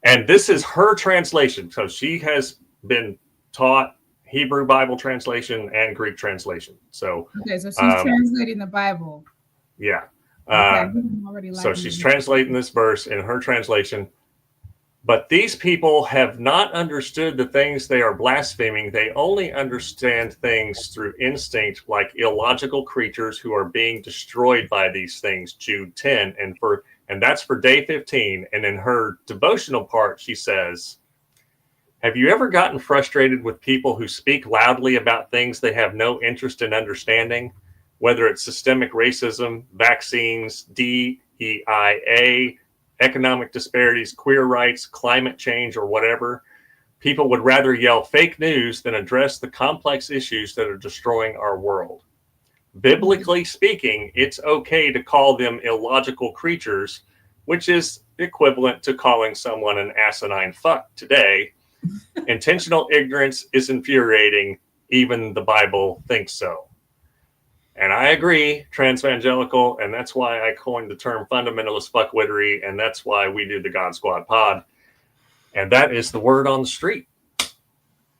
Speaker 2: And this is her translation. So she has been taught Hebrew Bible translation and Greek translation. So
Speaker 1: she's translating the Bible.
Speaker 2: Yeah.
Speaker 1: Okay.
Speaker 2: So she's translating this verse in her translation. But these people have not understood the things they are blaspheming. They only understand things through instinct, like illogical creatures who are being destroyed by these things. Jude 10. And that's for day 15. And in her devotional part, she says, have you ever gotten frustrated with people who speak loudly about things they have no interest in understanding? Whether it's systemic racism, vaccines, DEIA, economic disparities, queer rights, climate change, or whatever. People would rather yell fake news than address the complex issues that are destroying our world. Biblically speaking, it's okay to call them illogical creatures, which is equivalent to calling someone an asinine fuck today. Intentional ignorance is infuriating. Even the Bible thinks so. And I agree, Transvangelical, and that's why I coined the term fundamentalist fuckwittery, and that's why we do the God Squad pod. And that is the word on the street.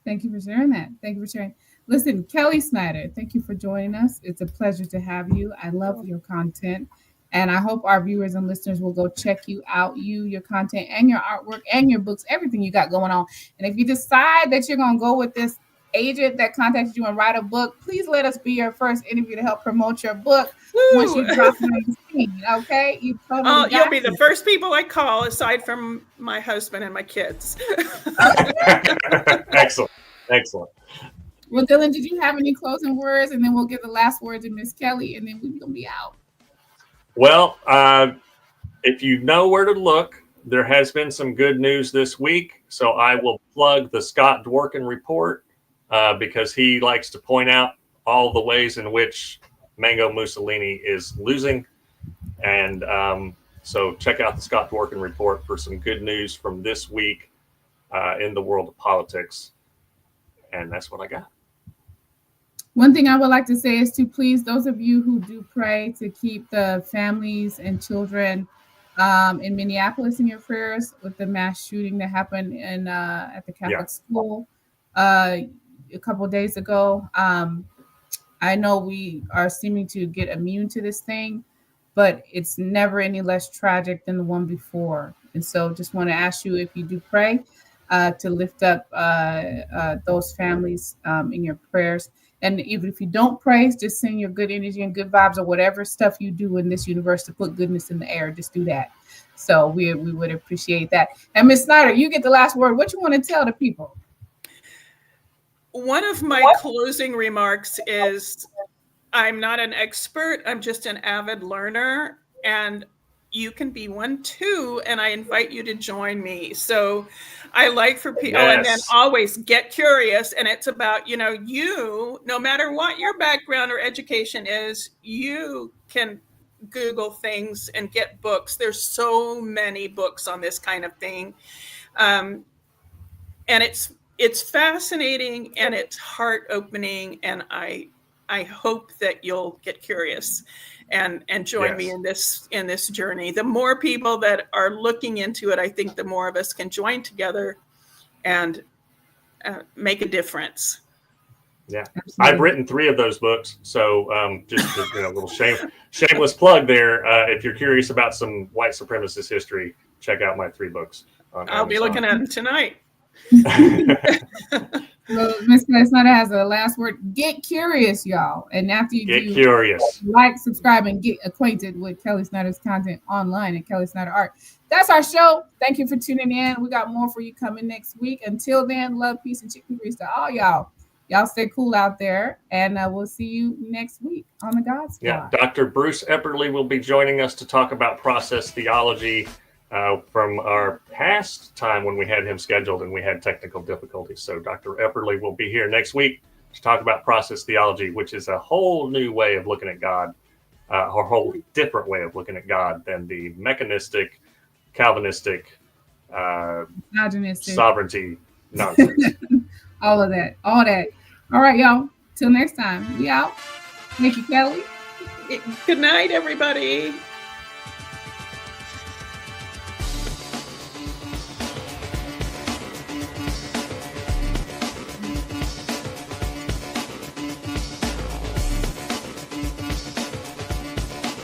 Speaker 1: Thank you for sharing that. Thank you for sharing. Listen, Kelly Snyder, thank you for joining us. It's a pleasure to have you. I love your content, and I hope our viewers and listeners will go check you out, your content and your artwork and your books, everything you got going on. And if you decide that you're going to go with this agent that contacted you and write a book, please let us be your first interview to help promote your book. Woo! Once you drop it on the scene, okay?
Speaker 4: You'll be the first people I call, aside from my husband and my kids.
Speaker 2: Excellent.
Speaker 1: Well, Dylan, did you have any closing words? And then we'll give the last word to Miss Kelly, and then we're gonna be out.
Speaker 2: Well, if you know where to look, there has been some good news this week. So I will plug the Scott Dworkin report because he likes to point out all the ways in which Mango Mussolini is losing. And so check out the Scott Dworkin report for some good news from this week in the world of politics. And that's what I got.
Speaker 1: One thing I would like to say is to please those of you who do pray to keep the families and children in Minneapolis in your prayers with the mass shooting that happened in at the Catholic school a couple of days ago. I know we are seeming to get immune to this thing, but it's never any less tragic than the one before. And so just want to ask you, if you do pray, to lift up those families in your prayers. And even if you don't pray, just send your good energy and good vibes or whatever stuff you do in this universe to put goodness in the air. Just do that. So we would appreciate that. And Ms. Snyder, you get the last word. What you want to tell the people?
Speaker 4: One of my closing remarks is I'm not an expert. I'm just an avid learner, and you can be one too. And I invite you to join me. So I like for people, and then always get curious. And it's about, you no matter what your background or education is, you can Google things and get books. There's so many books on this kind of thing. And it's fascinating and it's heart opening. And I hope that you'll get curious and join me in this journey. The more people that are looking into it, I think the more of us can join together and make a difference.
Speaker 2: Yeah, absolutely. I've written 3 of those books, so just a little shameless plug there. If you're curious about some white supremacist history, check out my 3 books.
Speaker 4: I'll be looking at them tonight.
Speaker 1: Well, Ms. Snyder has the last word. Get curious, y'all. And after you
Speaker 2: get curious,
Speaker 1: like, subscribe, and get acquainted with Kelly Snyder's content online at Kelly Snyder Art. That's our show. Thank you for tuning in. We got more for you coming next week. Until then, love, peace, and chicken grease to all y'all. Y'all stay cool out there, and we'll see you next week on the God Squad.
Speaker 2: Yeah, Dr. Bruce Epperly will be joining us to talk about process theology from our past time when we had him scheduled and we had technical difficulties. So Dr. Epperly will be here next week to talk about process theology, which is a whole new way of looking at God, a whole different way of looking at God than the mechanistic, Calvinistic, sovereignty nonsense.
Speaker 1: All that. All right, y'all. Till next time. We out. Thank you, Kelly.
Speaker 4: Good night, everybody.